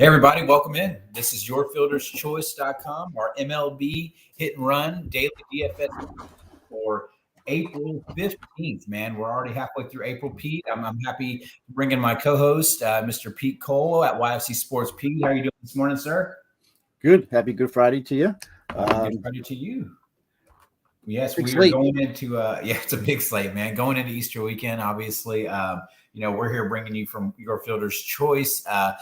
Hey, everybody, welcome in. This is yourfielderschoice.com, our MLB hit and run daily DFS for April 15th, man. We're already halfway through April, Pete. I'm happy to bring in my co-host, Mr. Pete Cole at YFC Sports. Pete, how are you doing this morning, sir? Good. Happy Good Friday to you. Good Friday to you. Yes, we are going into it's a big slate, man. Going into Easter weekend, obviously. We're here bringing you from Your Fielder's Choice a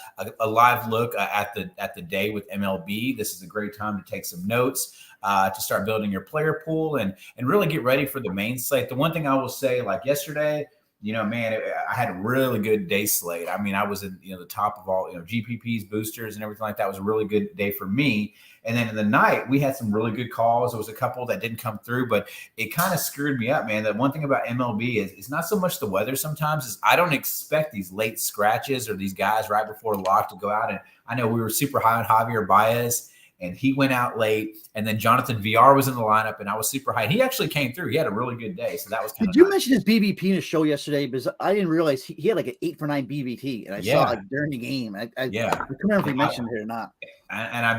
live look at the day with MLB. This is a great time to take some notes, to start building your player pool and really get ready for the main slate. The one thing I will say, like yesterday, I had a really good day slate. I mean, I was in the top of all GPPs, boosters, and everything like that. It was a really good day for me. And then in the night, we had some really good calls. There was a couple that didn't come through, but it kind of screwed me up, man. The one thing about MLB is it's not so much the weather sometimes. Is I don't expect these late scratches or these guys right before lock to go out. And I know we were super high on Javier Baez, and he went out late. And then Jonathan VR was in the lineup, and I was super high. He actually came through. He had a really good day, so that was kind of. Did you mention his BBP in his show yesterday? Because I didn't realize he had like an 8-for-9 BBT, and I saw it like during the game. I can't remember if he mentioned it or not. And I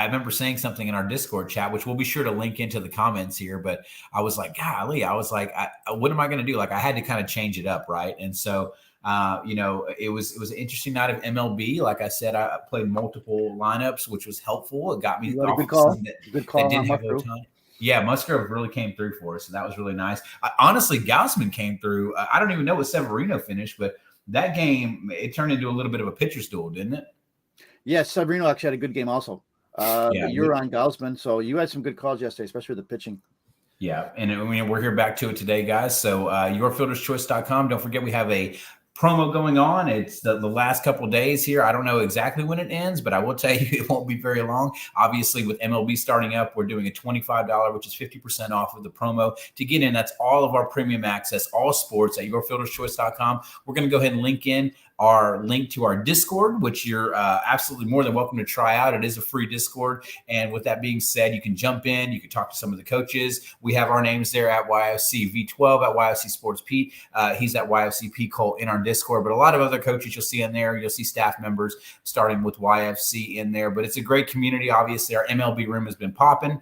remember saying something in our Discord chat, which we'll be sure to link into the comments here. But I was like, golly, what am I going to do? Like, I had to kind of change it up, right? And so, it was an interesting night of MLB. Like I said, I played multiple lineups, which was helpful. It got me off good call. Good call. Didn't have no time. Yeah, Musgrove really came through for us, so that was really nice. Honestly, Gausman came through. I don't even know what Severino finished, but that game, it turned into a little bit of a pitcher's duel, didn't it? Yes, Severino actually had a good game also. You're on Gausman, so you had some good calls yesterday, especially with the pitching. Yeah, and we're here back to it today, guys. So yourfielderschoice.com. Don't forget we have a promo going on. It's the last couple of days here. I don't know exactly when it ends, but I will tell you it won't be very long. Obviously, with MLB starting up, we're doing a $25, which is 50% off of the promo. To get in, that's all of our premium access, all sports at yourfielderschoice.com. We're going to go ahead and link in our link to our Discord, which you're absolutely more than welcome to try out. It is a free Discord. And with that being said, you can jump in. You can talk to some of the coaches. We have our names there at YFC V12, at YFC Sports Pete. He's at YFC P Cole in our Discord. But a lot of other coaches you'll see in there. You'll see staff members starting with YFC in there. But it's a great community. Obviously, our MLB room has been popping.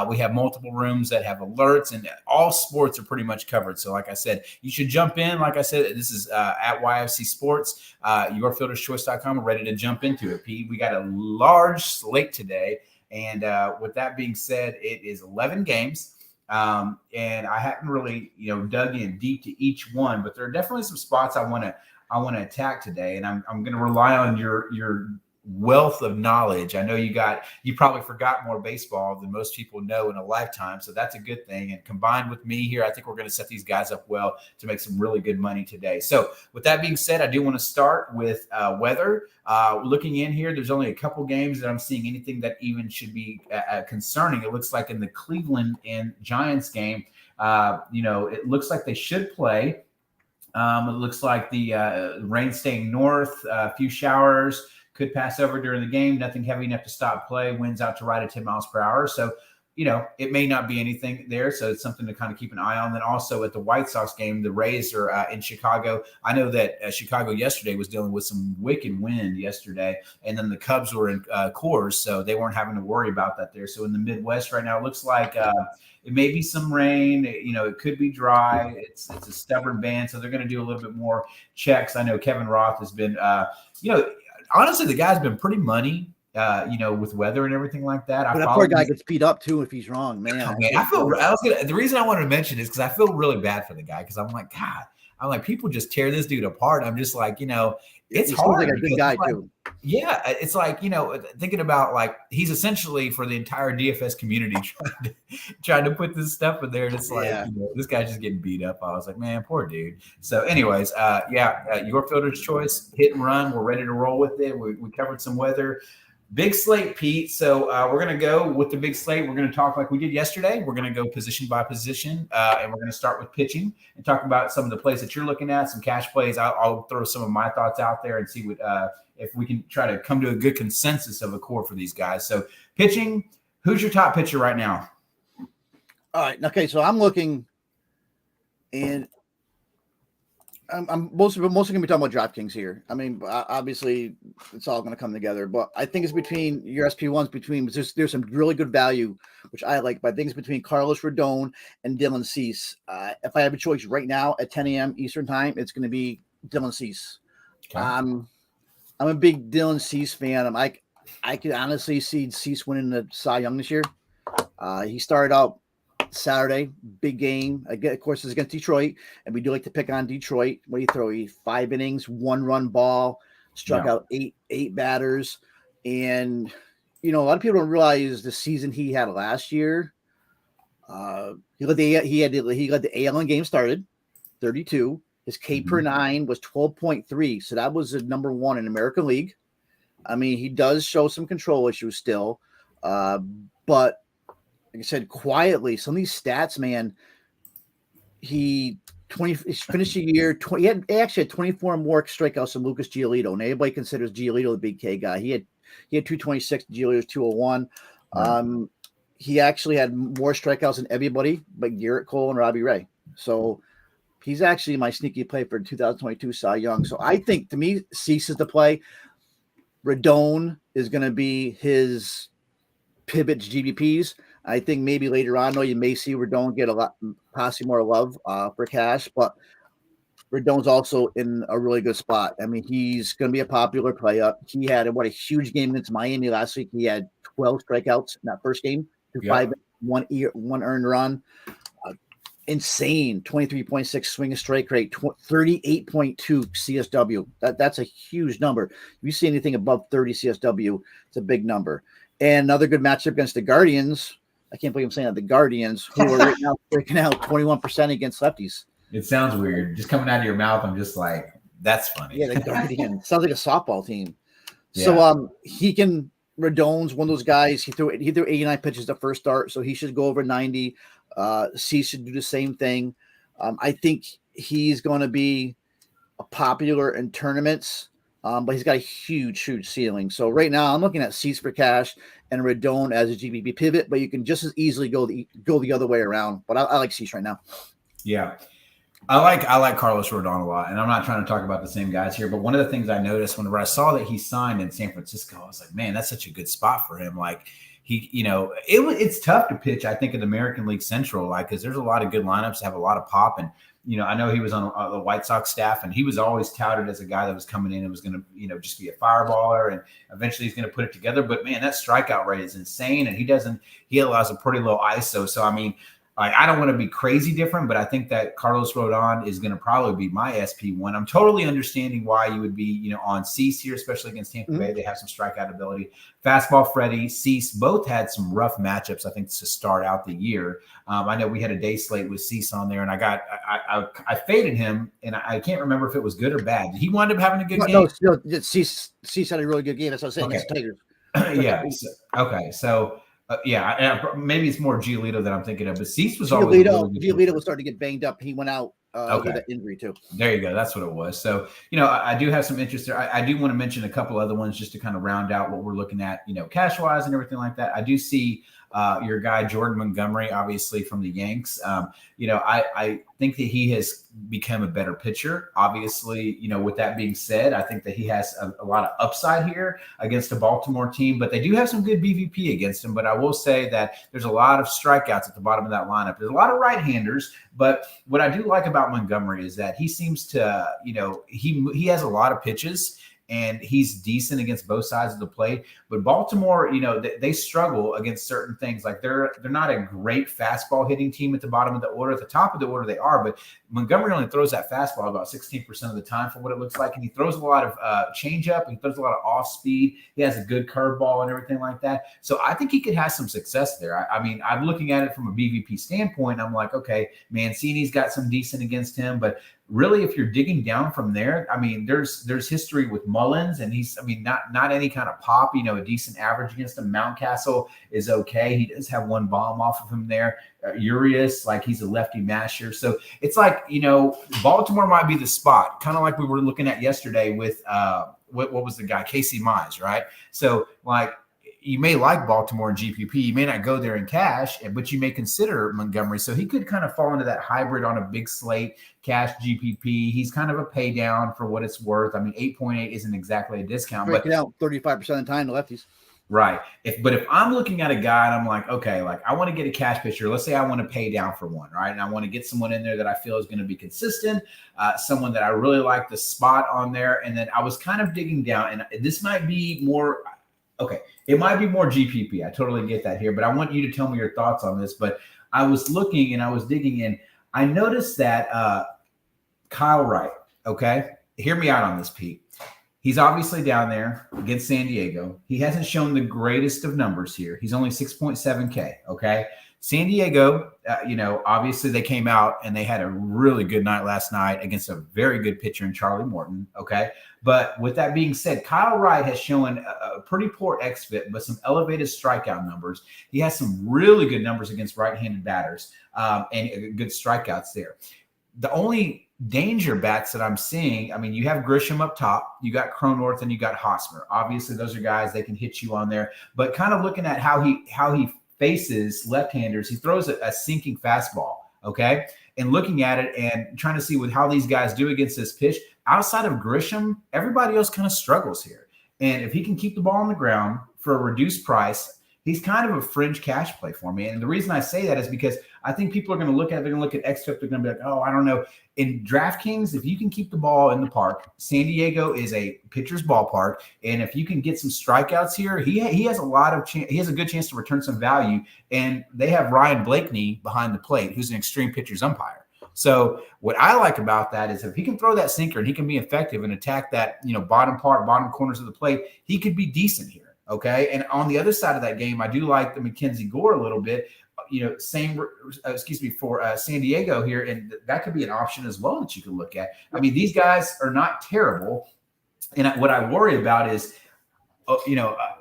We have multiple rooms that have alerts, and all sports are pretty much covered. So like I said, you should jump in. Like I said, this is at YFC Sports. Yourfielderschoice.com. We're ready to jump into it, Pete. We got a large slate today, and with that being said, it is 11 games, and I haven't really dug in deep to each one, but there are definitely some spots I want to attack today, and I'm going to rely on your wealth of knowledge. I know you probably forgot more baseball than most people know in a lifetime, so that's a good thing. And combined with me here, I think we're going to set these guys up well to make some really good money today. So with that being said, I do want to start with weather. Looking in here, there's only a couple games that I'm seeing anything that even should be concerning. It looks like in the Cleveland and Giants game, it looks like they should play. It looks like the rain staying north, a few showers. Could pass over during the game, nothing heavy enough to stop play, winds out to right at 10 miles per hour. So, it may not be anything there. So it's something to kind of keep an eye on. Then also at the White Sox game, the Rays are in Chicago. I know that Chicago yesterday was dealing with some wicked wind yesterday. And then the Cubs were in Coors, so they weren't having to worry about that there. So in the Midwest right now, it looks like it may be some rain. It could be dry. It's a stubborn band, so they're going to do a little bit more checks. I know Kevin Roth has been, honestly, the guy's been pretty money, with weather and everything like that. But that poor guy gets beat up too if he's wrong, man. The reason I wanted to mention is because I feel really bad for the guy, because I'm like, God, people just tear this dude apart. I'm just like, it's hard. Like a good guy too. Yeah, it's like, thinking about like he's essentially for the entire DFS community trying to put this stuff in there, and it's like this guy's just getting beat up. I was like, man, poor dude. So, anyways, your fielder's choice, hit and run. We're ready to roll with it. We covered some weather. Big slate, Pete. So we're going to go with the big slate. We're going to talk like we did yesterday. We're going to go position by position, and we're going to start with pitching and talk about some of the plays that you're looking at, some cash plays. I'll throw some of my thoughts out there and see what if we can try to come to a good consensus of a core for these guys. So pitching, who's your top pitcher right now? All right. Okay, so I'm looking, and I'm mostly going to be talking about DraftKings here. I mean, obviously, it's all going to come together, but I think it's between your SP1s. There's some really good value, which I like, but I think it's between Carlos Rodon and Dylan Cease. If I have a choice right now at 10 a.m. Eastern time, it's going to be Dylan Cease. Okay. I'm a big Dylan Cease fan. I could honestly see Cease winning the Cy Young this year. He started out Saturday, big game. Again, of course, it's against Detroit, and we do like to pick on Detroit. What do you throw? 5 innings, 1-run ball, struck out eight batters, and a lot of people don't realize the season he had last year. He led the AL in games started, 32. His K per 9 was 12.3, so that was the number 1 in American League. I mean, he does show some control issues still, but like I said, quietly, some of these stats, man, he finished the year, he actually had 24 more strikeouts than Lucas Giolito, and everybody considers Giolito the big K guy. He had 226, Giolito's 201. Right. He actually had more strikeouts than everybody but Garrett Cole and Robbie Ray. So he's actually my sneaky play for 2022 Cy Young. So I think, to me, Cease is the play. Rodon is going to be his pivot to GBPs. I think maybe later on, though, you may see Rodon get possibly more love for cash, but Rodon's also in a really good spot. I mean, he's going to be a popular player. He had a huge game against Miami last week. He had 12 strikeouts in that first game, 1 earned run. Insane 23.6 swing strike rate, 38.2 CSW. That's a huge number. If you see anything above 30 CSW, it's a big number. And another good matchup against the Guardians. I can't believe I'm saying that. The Guardians, who are right now breaking out 21% against lefties. It sounds weird. Just coming out of your mouth, I'm just like, that's funny. Yeah, the Guardians. Sounds like a softball team. Yeah. So Rodon's one of those guys. He threw 89 pitches the first start, so he should go over 90. Cease should do the same thing. I think he's going to be popular in tournaments, but he's got a huge ceiling. So right now I'm looking at Cease for cash and Rodon as a GBP pivot, but you can just as easily go the other way around. But I like Cease right now. Yeah. I like Carlos Rodon a lot, and I'm not trying to talk about the same guys here, but one of the things I noticed whenever I saw that he signed in San Francisco, I was like, man, that's such a good spot for him. Like, it's tough to pitch, I think, in the American League Central, like, because there's a lot of good lineups that have a lot of pop. And, I know he was on the White Sox staff, and he was always touted as a guy that was coming in and was going to, just be a fireballer, and eventually he's going to put it together. But, man, that strikeout rate is insane, and he allows a pretty low ISO. So, I mean, I don't want to be crazy different, but I think that Carlos Rodon is going to probably be my SP1. I'm totally understanding why you would be, on Cease here, especially against Tampa Bay. They have some strikeout ability. Fastball Freddie, Cease, both had some rough matchups, I think, to start out the year. I know we had a day slate with Cease on there, and I faded him, and I can't remember if it was good or bad. Did he wind up having a good game? No, Cease had a really good game. That's what I was saying. Okay. Tigers. Yeah. Okay. So. Maybe it's more Giolito that I'm thinking of, but Cease was always Giolito was starting to get banged up. He went out with an injury too. There you go. That's what it was. So, I do have some interest there. I do want to mention a couple other ones just to kind of round out what we're looking at, cash wise and everything like that. I do see your guy, Jordan Montgomery, obviously from the Yanks. I think that he has become a better pitcher. Obviously, with that being said, I think that he has a lot of upside here against a Baltimore team, but they do have some good BVP against him. But I will say that there's a lot of strikeouts at the bottom of that lineup. There's a lot of right-handers, but what I do like about Montgomery is that he seems to, he has a lot of pitches, and he's decent against both sides of the plate. But Baltimore, they struggle against certain things. Like they're not a great fastball hitting team at the bottom of the order. At the top of the order, they are. But Montgomery only throws that fastball about 16% of the time for what it looks like. And he throws a lot of changeup. He throws a lot of off speed. He has a good curveball and everything like that. So I think he could have some success there. I mean, I'm looking at it from a BVP standpoint. I'm like, okay, Mancini's got some decent against him. But really, if you're digging down from there, I mean, there's history with Mullins, and he's, not any kind of pop, a decent average against him. Mountcastle is okay. He does have one bomb off of him there. Urias, like he's a lefty masher. So it's like, Baltimore might be the spot, kind of like we were looking at yesterday with what was the guy, Casey Mize, right? So like, you may like Baltimore and GPP. You may not go there in cash, but you may consider Montgomery. So he could kind of fall into that hybrid on a big slate, cash GPP. He's kind of a pay down for what it's worth. I mean, 8.8 isn't exactly a discount. Break it out 35% of the time, the lefties. Right. But if I'm looking at a guy and I'm like, okay, like I want to get a cash pitcher. Let's say I want to pay down for one, right? And I want to get someone in there that I feel is going to be consistent, someone that I really like the spot on there. And then I was kind of digging down, and this might be more, okay, it might be more GPP. I totally get that here, but I want you to tell me your thoughts on this. But I was looking and I was digging in. I noticed that Kyle Wright, okay, hear me out on this, Pete. He's obviously down there against San Diego. He hasn't shown the greatest of numbers here. He's only 6.7K, okay? San Diego, obviously they came out and they had a really good night last night against a very good pitcher in Charlie Morton, okay? But with that being said, Kyle Wright has shown a pretty poor xFIP, but some elevated strikeout numbers. He has some really good numbers against right-handed batters and good strikeouts there. The only danger bats that I'm seeing, I mean, you have Grisham up top, you got Cronenworth, and you got Hosmer. Obviously, those are guys that can hit you on there. But kind of looking at how he faces left-handers, he throws a sinking fastball, okay? And looking at it and trying to see with how these guys do against this pitch, outside of Grisham, everybody else kind of struggles here. And if he can keep the ball on the ground for a reduced price, he's kind of a fringe cash play for me. And the reason I say that is because I think people are going to look at it, they're going to look at xFIP, they're going to be like, oh, I don't know. In DraftKings, if you can keep the ball in the park, San Diego is a pitcher's ballpark, and if you can get some strikeouts here, he has he has a good chance to return some value. And they have Ryan Blakeney behind the plate, who's an extreme pitcher's umpire. So what I like about that is if he can throw that sinker and he can be effective and attack that bottom corners of the plate, he could be decent here. Okay, and on the other side of that game, I do like the Mackenzie Gore a little bit. For San Diego here, and that could be an option as well that you can look at. I mean, these guys are not terrible, and what I worry about is,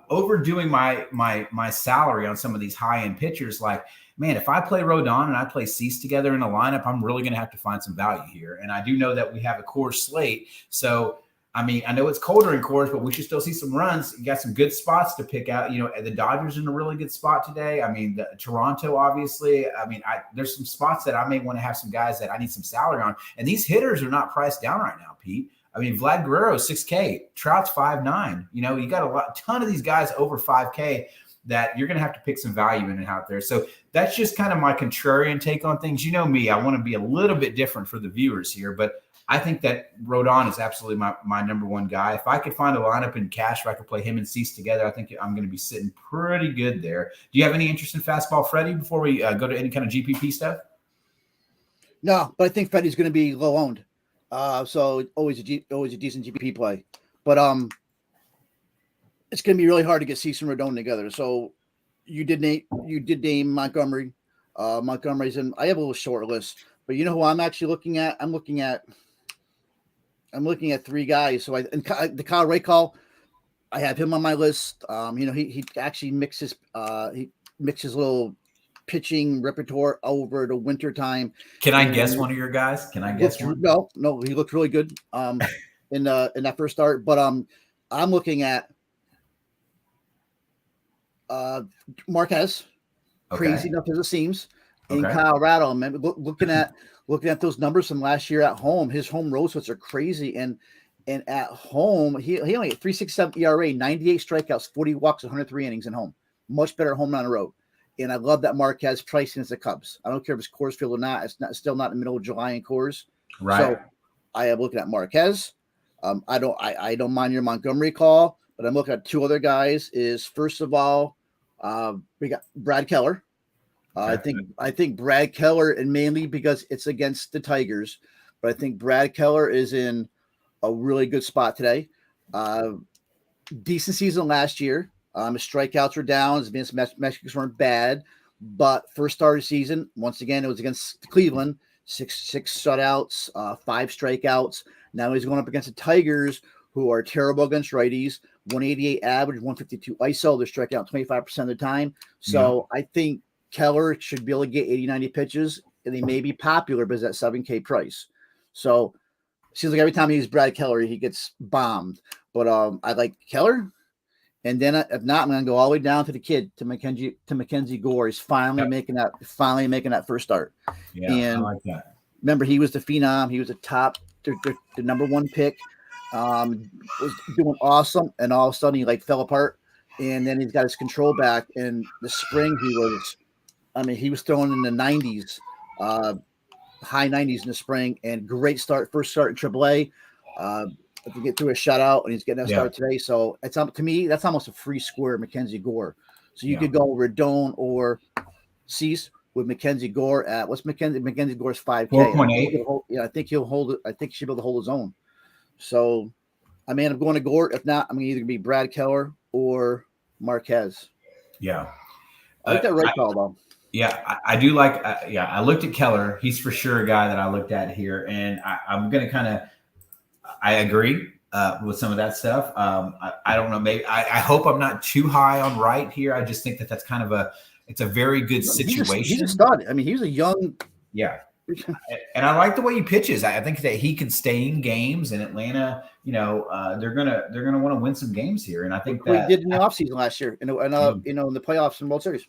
overdoing my salary on some of these high end pitchers. Like, man, if I play Rodon and I play Cease together in a lineup, I'm really going to have to find some value here. And I do know that we have a core slate, so. I mean, I know it's colder in Coors, but we should still see some runs. You got some good spots to pick out. The Dodgers in a really good spot today. I mean, Toronto, obviously. I mean, there's some spots that I may want to have some guys that I need some salary on. And these hitters are not priced down right now, Pete. I mean, Vlad Guerrero, 6K. Trout's 5.9. You got a ton of these guys over 5K that you're going to have to pick some value in and out there. So that's just kind of my contrarian take on things. You know me, I want to be a little bit different for the viewers here, but I think that Rodon is absolutely my number one guy. If I could find a lineup in cash where I could play him and Cease together, I think I'm going to be sitting pretty good there. Do you have any interest in fastball Freddie before we go to any kind of GPP stuff? No, but I think Freddie's going to be low owned. So always a decent GPP play. But it's going to be really hard to get Cease and Rodon together. So you did name Montgomery. Montgomery's in. I have a little short list, but you know who I'm actually looking at? I'm looking at three guys. So the Kyle Wright call, I have him on my list. He actually mixes little pitching repertoire over the winter time. Can I guess one of your guys? Can I guess one? No, he looked really good in that first start. But I'm looking at Marquez, crazy enough as it seems, in Colorado. Man, looking at those numbers from last year at home, his home road splits are crazy. And at home, he only had 3.67 ERA, 98 strikeouts, 40 walks, 103 innings at home. Much better home on the road. And I love that Marquez pricing as the Cubs. I don't care if it's Coors Field or not. It's still not in the middle of July in Coors. Right. So I am looking at Marquez. I don't mind your Montgomery call, but I'm looking at two other guys. Is first of all, we got Brad Keller. I think Brad Keller, and mainly because it's against the Tigers, but I think Brad Keller is in a really good spot today. Decent season last year. His strikeouts were down. His advanced metrics weren't bad, but first start of the season, once again, it was against Cleveland. Six shutouts, 5 strikeouts. Now he's going up against the Tigers, who are terrible against righties. 188 average, 152 ISO. They're striking out 25% of the time. So I think Keller should be able to get 80, 90 pitches, and he may be popular because that 7K price. So it seems like every time he uses Brad Keller, he gets bombed. But I like Keller. And then if not, I'm going to go all the way down to the kid, to Mackenzie Gore. He's finally making that first start. Yeah, and I like that. Remember, he was the phenom. He was the top, the number one pick. Was doing awesome, and all of a sudden he fell apart. And then he's got his control back. In the spring, he was throwing in the 90s, high 90s in the spring, and great first start in AAA. If you get through a shutout, and he's getting that start today, so it's to me that's almost a free square, Mackenzie Gore. So you could go Rodon or Cease with Mackenzie Gore at what's Mackenzie Gore's 5K. 4.8. Yeah, I think he'll hold it. I think he should be able to hold his own. So I may end up going to Gore. If not, I'm going to either be Brad Keller or Marquez. Yeah. I like that right call, though. Yeah, I do like I looked at Keller. He's for sure a guy that I looked at here, and I'm going to I agree with some of that stuff. I don't know. Maybe I hope I'm not too high on Wright here. I just think that's kind of it's a very good situation. He's a stud. I mean, he's a young. Yeah. And I like the way he pitches. I think that he can stay in games, and Atlanta, they're gonna want to win some games here. And I think that we did in the offseason last year, in the playoffs and World Series.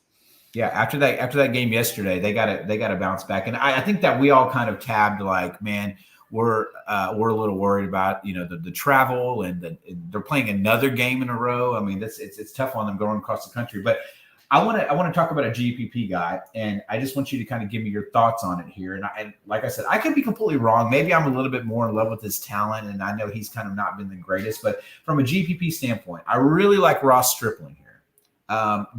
Yeah, after that game yesterday, they got to bounce back. And I think that we all kind of tabbed like, man, we're a little worried about the travel, and they're playing another game in a row. I mean, it's tough on them going across the country, but. I want to talk about a GPP guy, and I just want you to kind of give me your thoughts on it here. And like I said, I could be completely wrong. Maybe I'm a little bit more in love with his talent, and I know he's kind of not been the greatest. But from a GPP standpoint, I really like Ross Stripling here.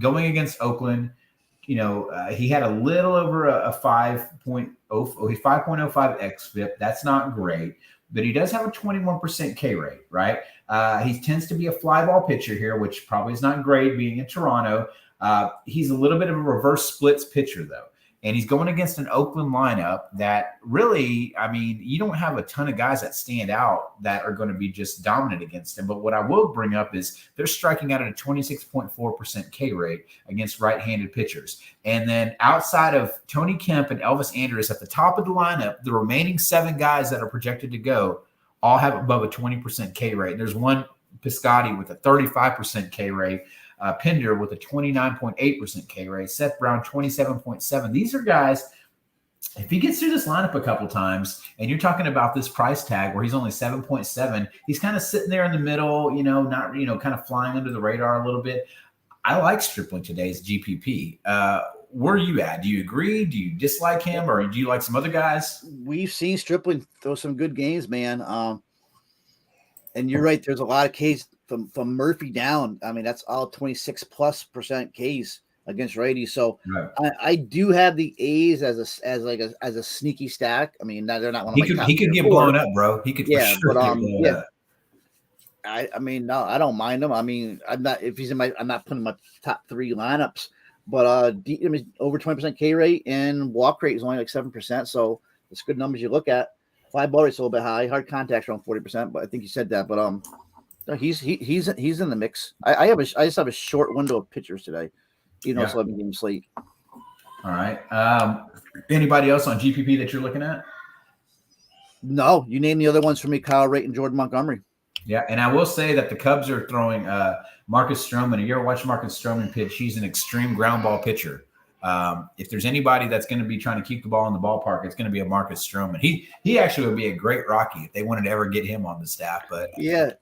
Going against Oakland, he had a little over a 5.05 xFIP. That's not great, but he does have a 21% K rate, right? He tends to be a fly ball pitcher here, which probably is not great being in Toronto. He's a little bit of a reverse splits pitcher, though. And he's going against an Oakland lineup that really, I mean, you don't have a ton of guys that stand out that are going to be just dominant against him. But what I will bring up is they're striking out at a 26.4% K rate against right-handed pitchers. And then outside of Tony Kemp and Elvis Andrus at the top of the lineup, the remaining 7 guys that are projected to go all have above a 20% K rate. There's one Piscotty with a 35% K rate. Pinder with a 29.8% K rate, Seth Brown 27.7. These are guys, if he gets through this lineup a couple times, and you're talking about this price tag where he's only 7.7, he's kind of sitting there in the middle, not kind of flying under the radar a little bit. I like Stripling today's GPP. Where are you at? Do you agree? Do you dislike him, or do you like some other guys? We've seen Stripling throw some good games, man. And you're right. There's a lot of Ks from Murphy down. I mean, that's all 26+% Ks against righties. So right. I do have the A's as a sneaky stack. I mean, they're not one of my top. He could get blown up, bro. He could. Yeah, for sure but yeah. I mean, no, I don't mind him. I mean, I'm not putting my top 3 lineups, but over 20% K rate, and walk rate is only like 7%. So it's good numbers you look at. Fly ball rate's a little bit high. Hard contact's around 40%, but I think you said that. But he's in the mix. I just have a short window of pitchers today. It's 11 game slate. All right. Anybody else on GPP that you're looking at? No, you name the other ones for me: Kyle Wright and Jordan Montgomery. Yeah, and I will say that the Cubs are throwing Marcus Stroman. If you ever watch Marcus Stroman pitch, he's an extreme ground ball pitcher. If there's anybody that's going to be trying to keep the ball in the ballpark, it's going to be a Marcus Stroman. He actually would be a great Rocky if they wanted to ever get him on the staff. But yeah,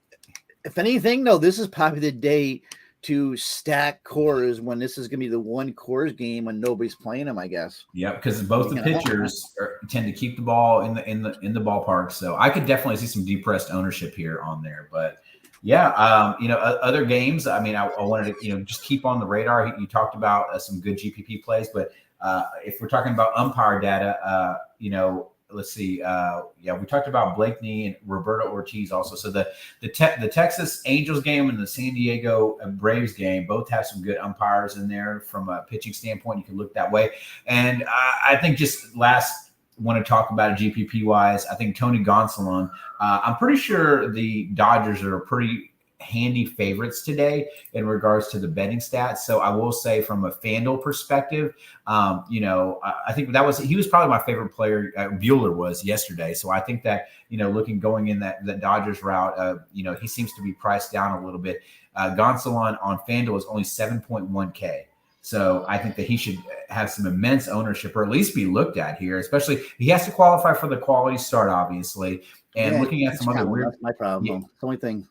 if anything, though, this is probably the day to stack cores when this is going to be the one cores game when nobody's playing them, I guess. Yeah, because both the pitchers tend to keep the ball in the ballpark. So I could definitely see some depressed ownership here on there. But yeah, other games. I mean, I wanted to just keep on the radar. You talked about some good GPP plays, but if we're talking about umpire data, let's see. We talked about Blakeney and Roberto Ortiz also. So the Texas Angels game and the San Diego Braves game both have some good umpires in there from a pitching standpoint. You can look that way. And I think just last want to talk about it GPP wise. I think Tony Gonsolin. I'm pretty sure the Dodgers are pretty handy favorites today in regards to the betting stats. So I will say from a FanDuel perspective, I think he was probably my favorite player. Bueller was yesterday. So I think that, going in that Dodgers route, he seems to be priced down a little bit. Gonsolin on FanDuel is only 7.1K. So I think that he should have some immense ownership, or at least be looked at here. Especially, he has to qualify for the quality start, obviously. And looking at some other weird, that's my problem. Yeah. It's the only thing.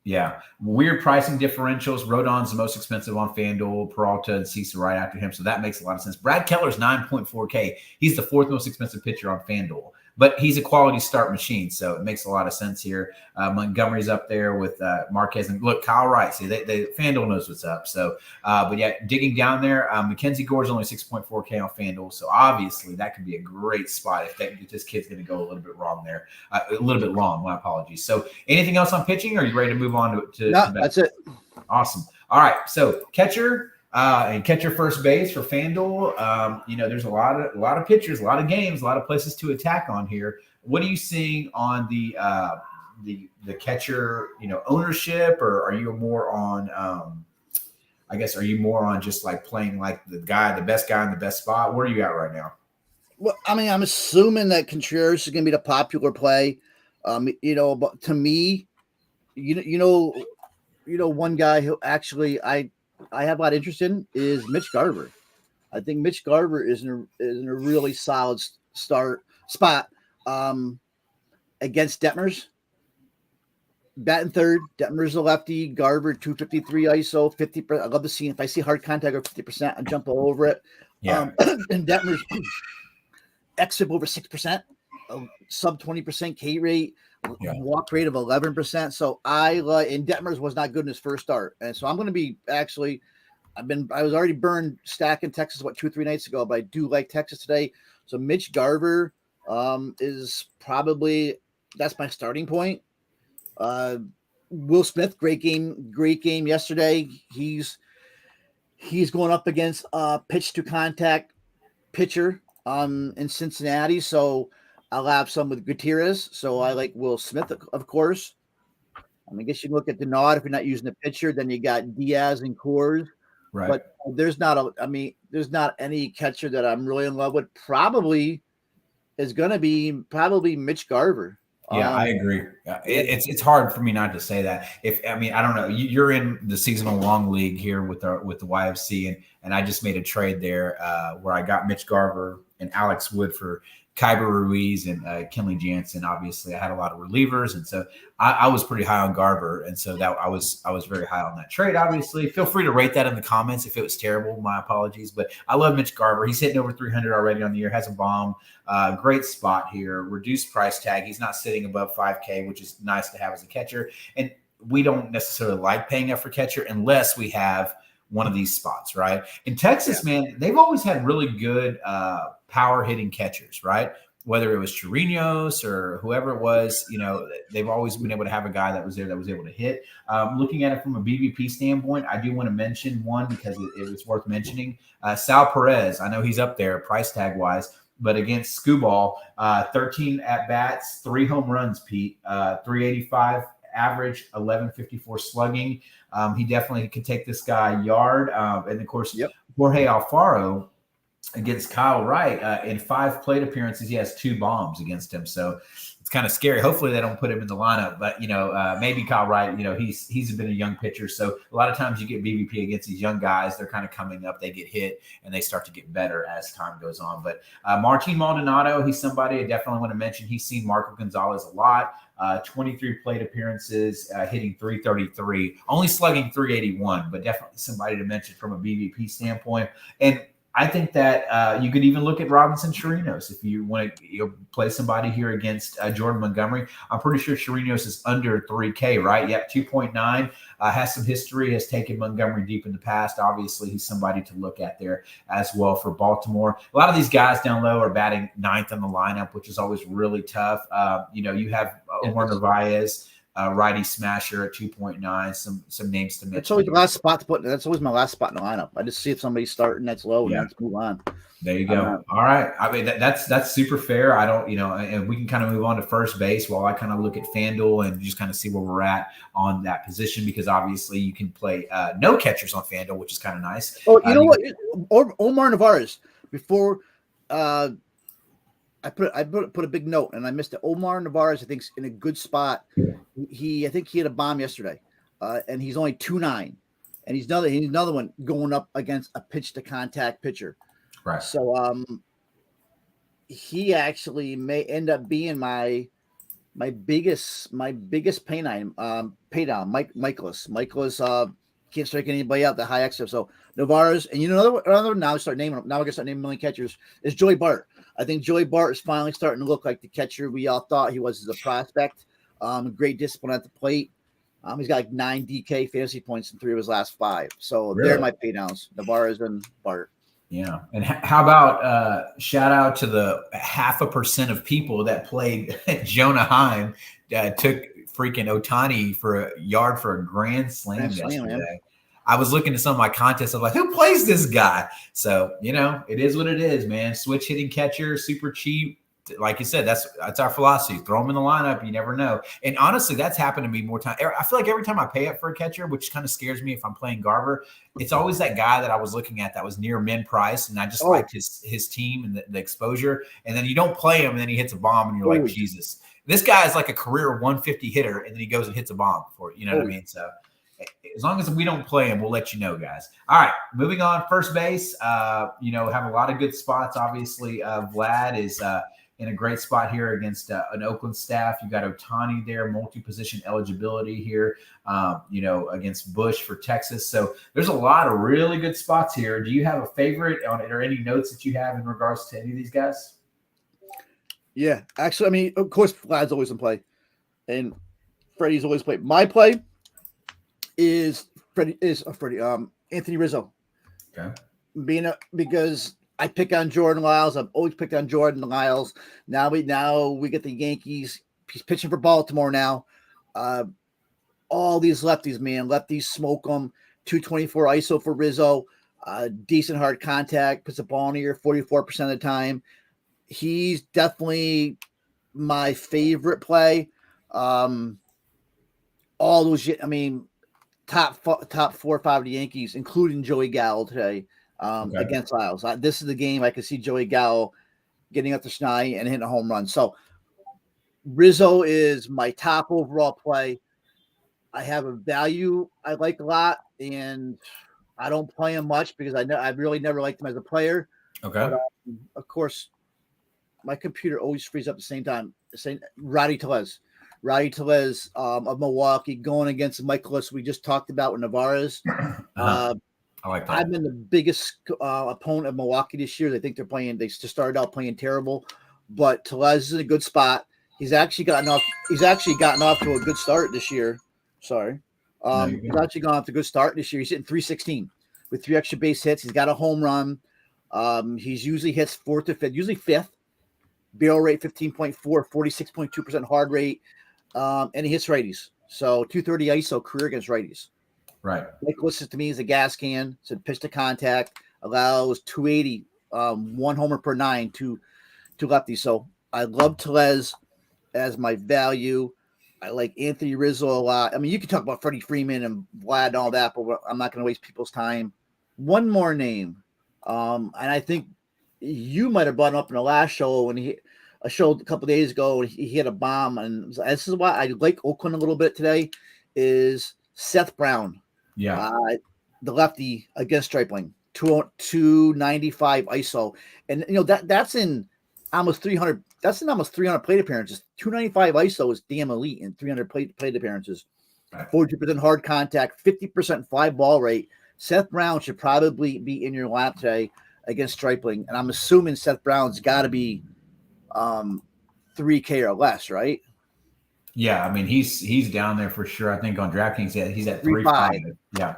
Yeah, weird pricing differentials. Rodon's the most expensive on FanDuel. Peralta and Cisa right after him, so that makes a lot of sense. Brad Keller's 9.4K. He's the fourth most expensive pitcher on FanDuel, but he's a quality start machine, so it makes a lot of sense here. Montgomery's up there with Marquez, and look, Kyle Wright. See, they FanDuel knows what's up. So, but yeah, digging down there, Mackenzie Gore's only 6.4K on FanDuel, so obviously that could be a great spot if this kid's going to go a little bit wrong there, a little bit long. My apologies. So, anything else on pitching? Or are you ready to move on to that's it. Awesome. All right, so catcher. And catcher first base for FanDuel. There's a lot of pitchers, a lot of games, a lot of places to attack on here. What are you seeing on the catcher, ownership, or are you more on? Are you more on just like playing like the best guy in the best spot? Where are you at right now? Well, I mean, I'm assuming that Contreras is going to be the popular play. But to me, one guy who actually I have a lot of interest in is Mitch Garver. I think Mitch Garver is in a really solid spot against Detmers. Batting third, Detmers a lefty, Garver 253 ISO, 50%. I love to see if I see hard contact or 50%, I jump all over it. Yeah. And Detmers exit over 6%, sub 20% K rate. Walk rate of 11%. So and Detmers was not good in his first start. And so I'm going to be I was already burned stacking Texas 2-3 nights ago, but I do like Texas today. So Mitch Garver is probably, that's my starting point. Will Smith, great game yesterday. He's going up against pitch to contact pitcher in Cincinnati. So I'll have some with Gutierrez. So I like Will Smith, of course. I guess you can look at the nod if you're not using the pitcher. Then you got Diaz and Coors. Right. But there's not any catcher that I'm really in love with. Probably is going to be Mitch Garver. Yeah, I agree. It's hard for me not to say that. I don't know. You're in the seasonal long league here with the YFC, and I just made a trade there where I got Mitch Garver and Alex Wood for Kyber Ruiz and Kenley Jansen. Obviously, I had a lot of relievers, and so I was pretty high on Garver, and so that I was very high on that trade. Obviously, feel free to rate that in the comments if it was terrible. My apologies, but I love Mitch Garver. He's hitting over 300 already on the year. Has a bomb. Great spot here. Reduced price tag. He's not sitting above 5K, which is nice to have as a catcher. And we don't necessarily like paying up for catcher unless we have one of these spots, right? In Texas, man, they've always had really good power hitting catchers, right? Whether it was Chirinos or whoever it was, they've always been able to have a guy that was there that was able to hit. Looking at it from a BVP standpoint, I do want to mention one because it was worth mentioning. Sal Perez, I know he's up there price tag wise, but against Skubal, 13 at bats, 3 home runs, Pete, 385 average, 1154 slugging. He definitely could take this guy yard. And of course, Jorge Alfaro against Kyle Wright in 5 plate appearances, he has 2 bombs against him. So it's kind of scary. Hopefully they don't put him in the lineup, but maybe Kyle Wright, he's been a young pitcher. So a lot of times you get BVP against these young guys. They're kind of coming up, they get hit and they start to get better as time goes on. But Martin Maldonado, he's somebody I definitely want to mention. He's seen Marco Gonzalez a lot. 23 plate appearances, hitting 333, only slugging 381, but definitely somebody to mention from a BVP standpoint. And I think that you could even look at Robinson Chirinos if you want to play somebody here against Jordan Montgomery. I'm pretty sure Chirinos is under 3K, right? Yeah, 2.9. Has some history, has taken Montgomery deep in the past. Obviously, he's somebody to look at there as well for Baltimore. A lot of these guys down low are batting 9th on the lineup, which is always really tough. You have Omar Narvaez, righty smasher at 2.9. Some names to mention. That's always the last spot to put. That's always my last spot in the lineup. I just see if somebody's starting that's low, and let's move on. There you go. All right. I mean, that's super fair. I don't, and we can kind of move on to first base while I kind of look at FanDuel and just kind of see where we're at on that position, because obviously you can play no catchers on FanDuel, which is kind of nice. Oh, you know what? Omar Narvaez. Before I put a big note, and I missed it. Omar Narvaez, I think, is in a good spot. I think he had a bomb yesterday, and he's only 2.9, and he's another one going up against a pitch to contact pitcher. Right. So he actually may end up being my biggest pay down. Michaelis can't strike anybody out the high extra. So Navarez, and another now we're gonna start naming million catchers is Joey Bart. I think Joey Bart is finally starting to look like the catcher we all thought he was as a prospect. Great discipline at the plate. He's got like 9 DK fantasy points in 3 of his last 5. So They're my pay downs, Navarez and Bart. Yeah. And how about shout out to the 0.5% of people that played Jonah Heim, took freaking Ohtani for a yard for a grand slam yesterday. Man. I was looking at some of my contests. I was like, who plays this guy? So, it is what it is, man. Switch hitting catcher, super cheap. Like you said, that's our philosophy. Throw them in the lineup. You never know. And honestly, that's happened to me more time. I feel like every time I pay up for a catcher, which kind of scares me if I'm playing Garver, it's always that guy that I was looking at that was near min price, and I just liked his team and the exposure. And then you don't play him, and then he hits a bomb, and you're like, Jesus. This guy is like a career 150 hitter, and then he goes and hits a bomb for it. You know what I mean? So as long as we don't play him, we'll let you know, guys. All right, moving on. First base, have a lot of good spots. Obviously, Vlad is in a great spot here against an Oakland staff. You got Ohtani there, multi-position eligibility here, against Bush for Texas. So there's a lot of really good spots here. Do you have a favorite on it, or any notes that you have in regards to any of these guys? Yeah, actually, I mean, of course, Vlad's always in play, and Freddie's always played. My play is Anthony Rizzo. Okay. Because I pick on Jordan Lyles. I've always picked on Jordan Lyles. Now we get the Yankees. He's pitching for Baltimore now. All these lefties, man. Lefties smoke them. 224 ISO for Rizzo. Decent hard contact. Puts the ball in the air 44% of the time. He's definitely my favorite play. All those, I mean, top 4 or 5 of the Yankees, including Joey Gallo today. Against Lyles. This is the game I could see Joey Gallo getting up the snide and hitting a home run. So Rizzo is my top overall play. I have a value I like a lot, and I don't play him much because I really never liked him as a player. Okay. But, of course, my computer always frees up at the same time. Rowdy Tellez of Milwaukee going against Michaelis we just talked about with Navarez. I like that. I've been the biggest opponent of Milwaukee this year. They just started out playing terrible, but Tellez is in a good spot. He's actually gotten off to a good start this year. Sorry. He's actually gone off to a good start this year. He's hitting 316 with 3 extra base hits. He's got a home run. He's usually hits 4th to 5th, usually 5th. Barrel rate 15.4, 46.2% hard rate. And he hits righties. So 230 ISO career against righties. Right. Nicholas to me is a gas can. So pitch to contact, allows 280, 1 homer per 9 to lefties. So I love Tellez as my value. I like Anthony Rizzo a lot. I mean, you can talk about Freddie Freeman and Vlad and all that, but I'm not going to waste people's time. One more name. And I think you might have brought him up in the last show when a show a couple of days ago, he hit a bomb. And this is why I like Oakland a little bit today is Seth Brown. Yeah. The lefty against Stripling, 295 ISO. And, that's in almost 300. That's in almost 300 plate appearances. 295 ISO is damn elite in 300 plate appearances. 40% hard contact, 50% fly ball rate. Seth Brown should probably be in your lap today against Stripling. And I'm assuming Seth Brown's got to be 3K or less, right? Yeah, I mean he's down there for sure. I think on DraftKings he's at 3.5. Yeah,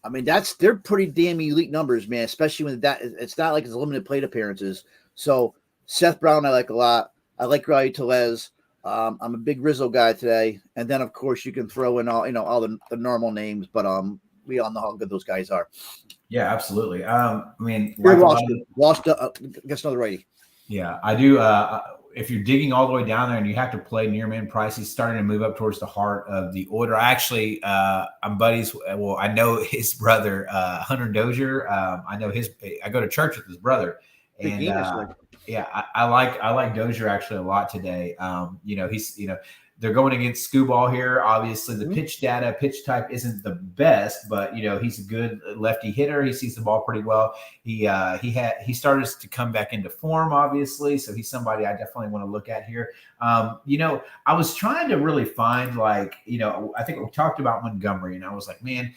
I mean they're pretty damn elite numbers, man. Especially when it's not like it's limited plate appearances. So Seth Brown I like a lot. I like Rowdy Tellez. I'm a big Rizzo guy today, and then of course you can throw in all the normal names, but we all know how good those guys are. Yeah, absolutely. I mean, Here, like a lot of Walsh, gets another righty. Yeah, I do. If you're digging all the way down there and you have to play near min price, he's starting to move up towards the heart of the order. I actually, I'm buddies. Well, I know his brother, Hunter Dozier. I know I go to church with his brother, and yeah, I like Dozier actually a lot today. They're going against Scooball here. Obviously, the pitch data, pitch type isn't the best, but he's a good lefty hitter. He sees the ball pretty well. He started to come back into form, obviously, so he's somebody I definitely want to look at here. I was trying to really find I think we talked about Montgomery, and I was like, man,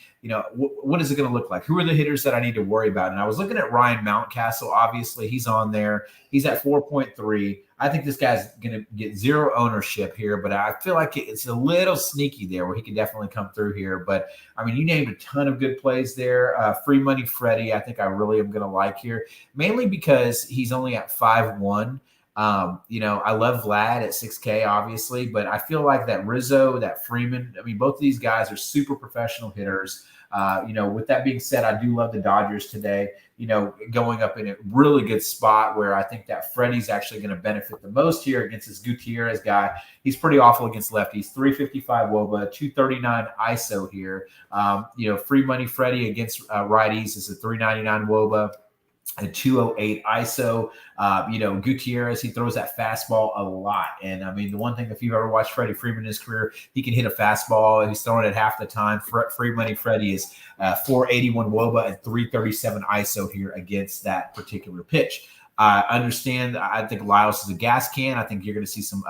what is it going to look like? Who are the hitters that I need to worry about? And I was looking at Ryan Mountcastle. Obviously, he's on there. He's at 4.3. I think this guy's going to get zero ownership here, but I feel like it's a little sneaky there where he can definitely come through here. But, I mean, you named a ton of good plays there. Free Money Freddie, I think I really am going to like here, mainly because he's only at 5-1. I love Vlad at 6K, obviously, but I feel like that Rizzo, that Freeman, I mean, both of these guys are super professional hitters. With that being said, I do love the Dodgers today, going up in a really good spot where I think that Freddie's actually going to benefit the most here against this Gutierrez guy. He's pretty awful against lefties, 355 WOBA, 239 ISO here. Free Money Freddie against righties is a 399 WOBA. A 208 ISO. Gutierrez, he throws that fastball a lot. And I mean, the one thing, if you've ever watched Freddie Freeman in his career, he can hit a fastball. He's throwing it half the time. Free Money Freddie is 481 WOBA and 337 ISO here against that particular pitch. I understand. I think Lyles is a gas can. I think you're going to see some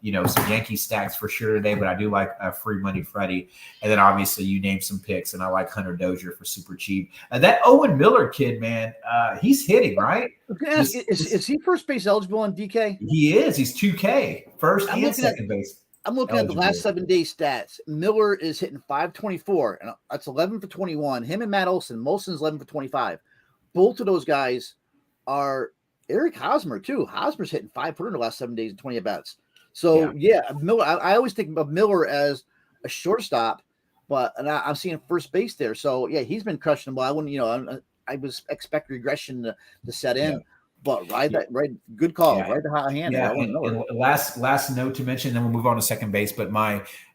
Yankee stacks for sure today, but I do like Free Money Freddie. And then obviously you named some picks, and I like Hunter Dozier for super cheap. That Owen Miller kid, man, he's hitting, right? Is he first base eligible on DK? He is. He's 2K, first and second base. I'm looking at the last 7 day stats. Miller is hitting 524, and that's 11 for 21. Him and Matt Olson. Molson's 11 for 25. Both of those guys are Eric Hosmer, too. Hosmer's hitting 500 in the last 7 days and 20 at-bats. So, yeah Miller. I always think of Miller as a shortstop, but I'm seeing first base there. So, yeah, he's been crushing them. Well, I wouldn't, I was expect regression to set in. Yeah. But good call, right the hot hand. Yeah, and last note to mention, then we'll move on to second base. But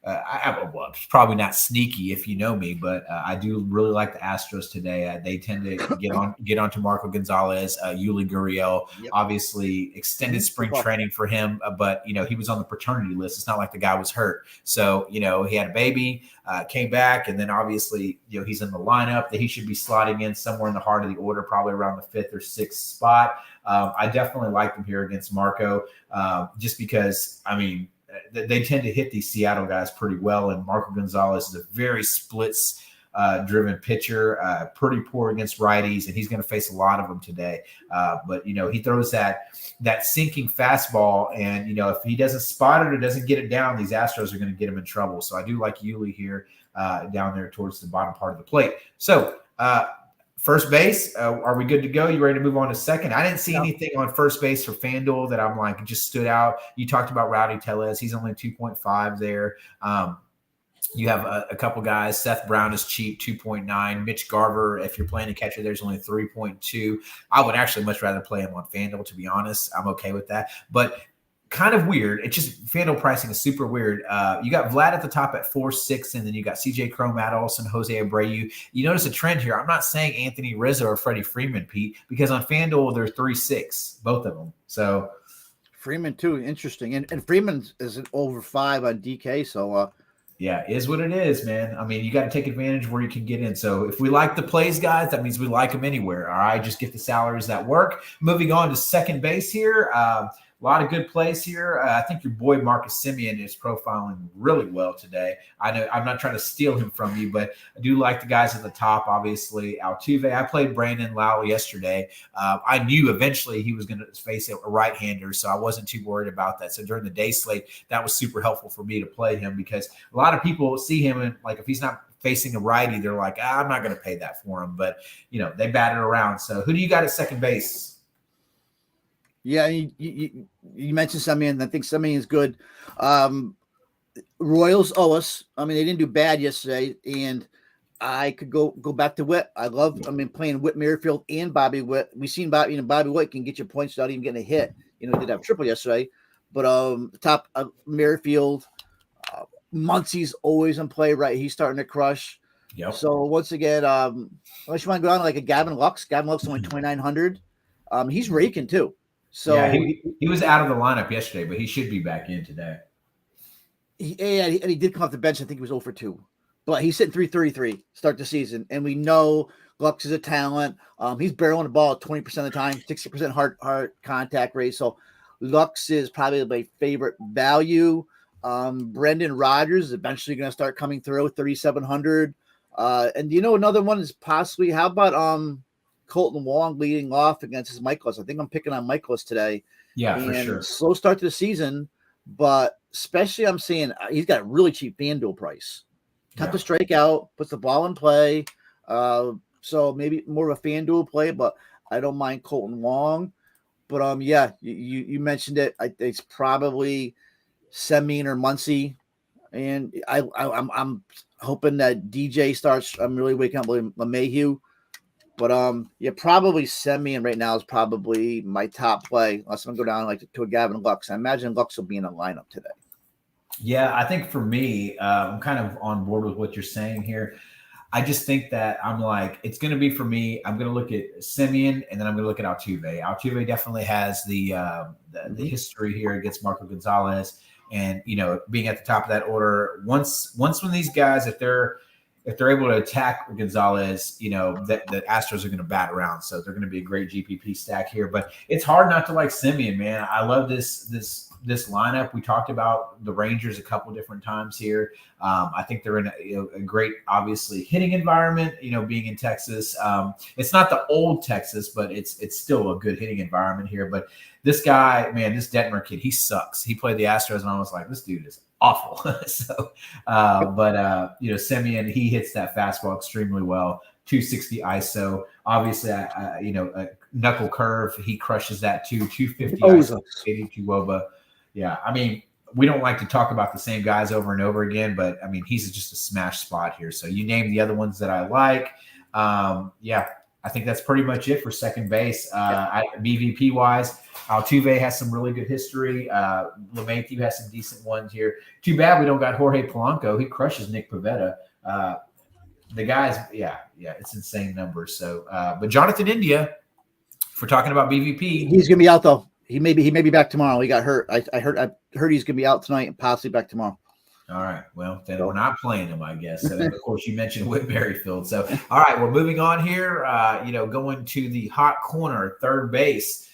it's probably not sneaky if you know me, but I do really like the Astros today. They tend to get onto Marco Gonzalez, Yuli Gurriel. Yep. Obviously, extended spring training for him, but he was on the paternity list. It's not like the guy was hurt, so he had a baby, came back, and then obviously he's in the lineup that he should be slotting in somewhere in the heart of the order, probably around the 5th or 6th spot. I definitely like them here against Marco, just because, I mean, they tend to hit these Seattle guys pretty well, and Marco Gonzalez is a very splits-driven pitcher, pretty poor against righties, and he's going to face a lot of them today. But he throws that sinking fastball, and if he doesn't spot it or doesn't get it down, these Astros are going to get him in trouble. So I do like Yuli here down there towards the bottom part of the plate. So. First base, are we good to go? You ready to move on to second? I didn't see anything on first base for FanDuel that I'm like just stood out. You talked about Rowdy Tellez. He's only 2.5 there. You have a couple guys. Seth Brown is cheap, 2.9. Mitch Garver, if you're playing a catcher, there's only 3.2. I would actually much rather play him on FanDuel, to be honest. I'm okay with that. But kind of weird. It's just FanDuel pricing is super weird. You got Vlad at the top at 4.6, and then you got CJ Cron, Matt Olson, Jose Abreu. You notice a trend here. I'm not saying Anthony Rizzo or Freddie Freeman, Pete, because on FanDuel they're 3.6, both of them. So Freeman too, interesting, and Freeman is an over 5 on DK. So yeah, is what it is, man. I mean, you got to take advantage where you can get in. So if we like the plays, guys, that means we like them anywhere. All right, just get the salaries that work. Moving on to second base here. A lot of good plays here. I think your boy Marcus Semien is profiling really well today. I know I'm not trying to steal him from you, but I do like the guys at the top. Obviously, Altuve. I played Brandon Lau yesterday. I knew eventually he was going to face a right-hander, so I wasn't too worried about that. So during the day slate, that was super helpful for me to play him because a lot of people see him and like if he's not facing a righty, they're like, I'm not going to pay that for him. But they bat it around. So who do you got at second base? Yeah, you mentioned Semien. I think Semien is good. Royals owe us. I mean, they didn't do bad yesterday, and I could go back to Witt. Playing Whit Merrifield and Bobby Witt. We've seen Bobby Witt can get you points without even getting a hit. He did have triple yesterday, but top Merrifield, Muncie's always in play, right? He's starting to crush. Yep. So once again, unless you want to go on like a Gavin Lux only 2,900. He's raking too. So yeah, he was out of the lineup yesterday, but he should be back in today. He did come off the bench. I think he was 0 for 2. But he's hitting 333 start the season. And we know Lux is a talent. He's barreling the ball 20% of the time, 60% hard contact rate. So Lux is probably my favorite value. Brendan Rodgers is eventually going to start coming through, 3,700. And another one is possibly, how about Colton Wong leading off against his Michaelis? I think I'm picking on Michaelis today. Yeah, for sure. Slow start to the season, but especially I'm seeing he's got a really cheap FanDuel price. Tough to strike out, puts the ball in play. So maybe more of a FanDuel play, but I don't mind Colton Wong. But you mentioned it. It's probably Semien or Muncie, and I'm hoping that DJ starts. I'm really waking up with LeMahieu. But probably Semien right now is probably my top play, unless I'm going to go down to a Gavin Lux. I imagine Lux will be in a lineup today. Yeah, I think for me, I'm kind of on board with what you're saying here. I just think that it's going to be for me. I'm going to look at Semien, and then I'm going to look at Altuve. Altuve definitely has the history here against Marco Gonzalez, and being at the top of that order. Once when these guys, if they're able to attack Gonzalez, the Astros are going to bat around. So they're going to be a great GPP stack here. But it's hard not to like Semien, man. I love this lineup. We talked about the Rangers a couple different times here. I think they're in a great, obviously, hitting environment, being in Texas. It's not the old Texas, but it's still a good hitting environment here. But this guy, man, this Detmer kid, he sucks. He played the Astros, and I was like, this dude is awful. Semien, he hits that fastball extremely well. 260 ISO. Obviously, a knuckle curve, he crushes that too. 250 ISO, 82 WOBA. Yeah, I mean, we don't like to talk about the same guys over and over again, but I mean, he's just a smash spot here. So you name the other ones that I like. I think that's pretty much it for second base. BVP wise, Altuve has some really good history. LeMahieu has some decent ones here. Too bad we don't got Jorge Polanco. He crushes Nick Pivetta. The guys, it's insane numbers. So, but Jonathan India, if we're talking about BVP, he's gonna be out though. He may be back tomorrow. He got hurt. I heard he's gonna be out tonight and possibly back tomorrow. All right. Well, then we're not playing him, I guess. So, of course, you mentioned Whit Merrifield. So, all right, we're moving on here. Going to the hot corner, third base.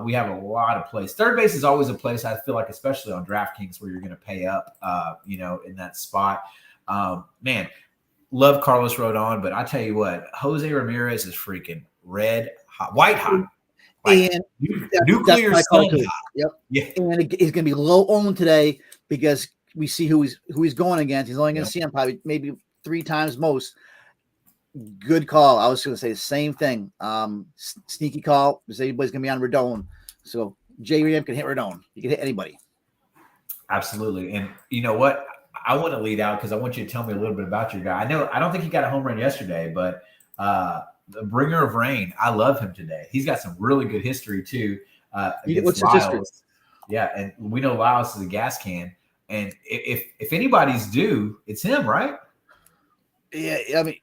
We have a lot of plays. Third base is always a place I feel like, especially on DraftKings, where you're going to pay up, in that spot. Man, love Carlos Rodon, but I tell you what, Jose Ramirez is freaking white hot. And nuclear sun. Yep. Yeah. And he's going to be low owned today because we see who he's going against. He's only going to see him probably maybe 3 times most. Good call. I was going to say the same thing. Sneaky call because everybody's going to be on Rodon. So J-Ram can hit Rodon. He can hit anybody. Absolutely. And you know what? I want to lead out because I want you to tell me a little bit about your guy. I don't think he got a home run yesterday, but the bringer of rain. I love him today. He's got some really good history too. What's his history? Yeah, and we know Lyles is a gas can. And if anybody's due, it's him, right? Yeah, I mean,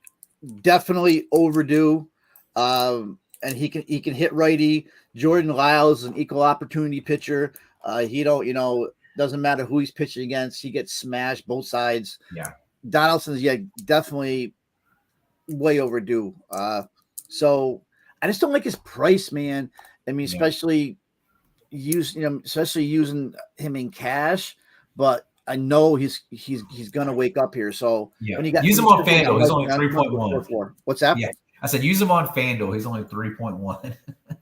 definitely overdue. And he can hit righty. Jordan Lyles is an equal opportunity pitcher. Doesn't matter who he's pitching against. He gets smashed both sides. Yeah. Donaldson's definitely way overdue. So I just don't like his price, man. I mean, especially using him in cash, but I know he's gonna wake up here. So when you use him on FanDuel, he's only 3.1. What's that? Yeah. I said use him on FanDuel. He's only 3.1.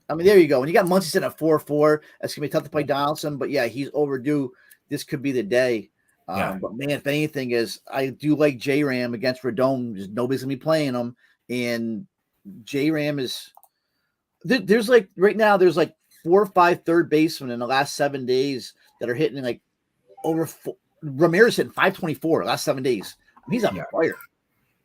I mean, there you go. When you got Muncie sitting at 4.4, that's gonna be tough to play Donaldson. But yeah, he's overdue. This could be the day. But man, if anything is, I do like J-Ram against Rodon. Just nobody's gonna be playing him, and J-Ram is there's like right now there's like 4 or 5 third basemen in the last 7 days that are hitting like over Ramirez hitting 524 last 7 days. He's on fire.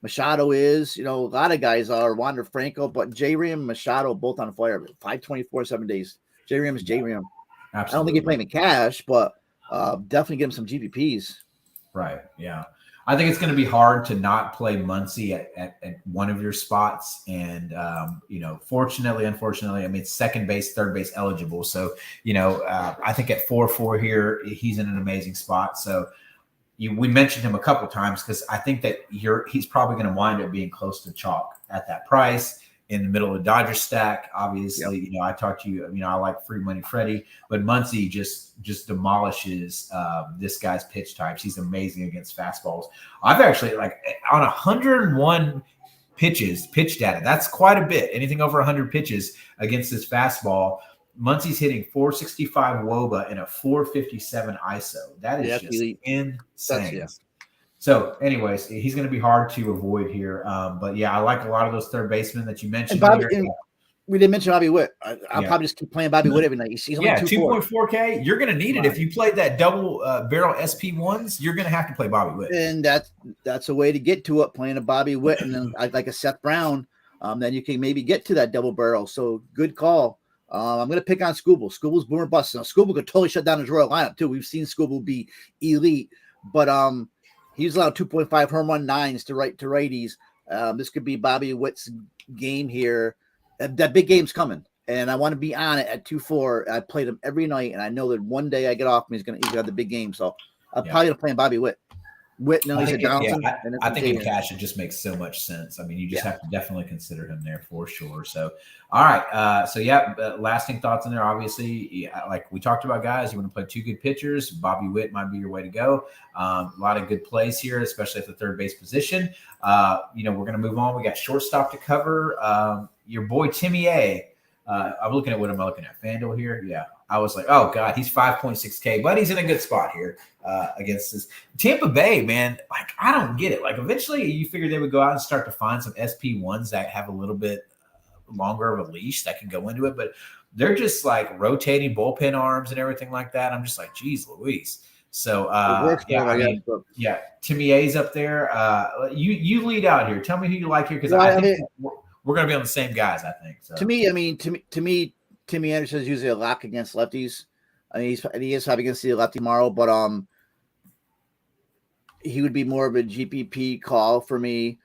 Machado is, a lot of guys are. Wander Franco, but J-Ram and Machado both on fire. 524 7 days. J-Ram is J-Ram. I don't think you play him in cash, but definitely give him some GPPs. Right. Yeah. I think it's going to be hard to not play Muncy at one of your spots. And, fortunately, unfortunately, I mean, it's second base, third base eligible. So, I think at 4-4 here, he's in an amazing spot. So we mentioned him a couple times because I think that he's probably going to wind up being close to chalk at that price. In the middle of the Dodger stack, obviously, I talked to you. I like free money Freddie, but Muncy just demolishes this guy's pitch types. He's amazing against fastballs. I've actually on 101 pitches, pitch data. That's quite a bit. Anything over 100 pitches against this fastball. Muncy's hitting 465 WOBA and a 457 ISO. That is just insane. So, anyways, he's going to be hard to avoid here. But yeah, I like a lot of those third basemen that you mentioned. We didn't mention Bobby Witt. I'll probably just keep playing Bobby Witt every night. He's only 2.4K. You're going to need it if you played that double barrel SP1s. You're going to have to play Bobby Witt, and that's a way to get to it. Playing a Bobby Witt and then like a Seth Brown, then you can maybe get to that double barrel. So good call. I'm going to pick on Skubal. Skubal's boomer bust. Now Skubal could totally shut down his Royal lineup too. We've seen Skubal be elite, but he's allowed 2.5 home run nines to righties. This could be Bobby Witt's game here. That big game's coming, and I want to be on it at 2-4. I played him every night, and I know that one day I get off him, he's gonna have the big game. So I'm probably gonna play Bobby Witt. I think in cash it just makes so much sense. I mean, you just have to definitely consider him there for sure. So, all right. Lasting thoughts in there. Obviously, like we talked about, guys, you want to play two good pitchers. Bobby Witt might be your way to go. A lot of good plays here, especially at the third base position. We're going to move on. We got shortstop to cover. Your boy Timmy A. I'm looking at what I'm looking at. FanDuel here. Yeah. I was like, oh, God, he's 5.6K, but he's in a good spot here against this. Tampa Bay, man, I don't get it. Eventually you figure they would go out and start to find some SP1s that have a little bit longer of a leash that can go into it, but they're just rotating bullpen arms and everything like that. I'm just like, geez, Louise. So, Timmy A's up there. You lead out here. Tell me who you like here because I think we're going to be on the same guys, I think. So. To me, Timmy Anderson is usually a lock against lefties. I mean, he is probably going to see a lefty tomorrow, but he would be more of a GPP call for me.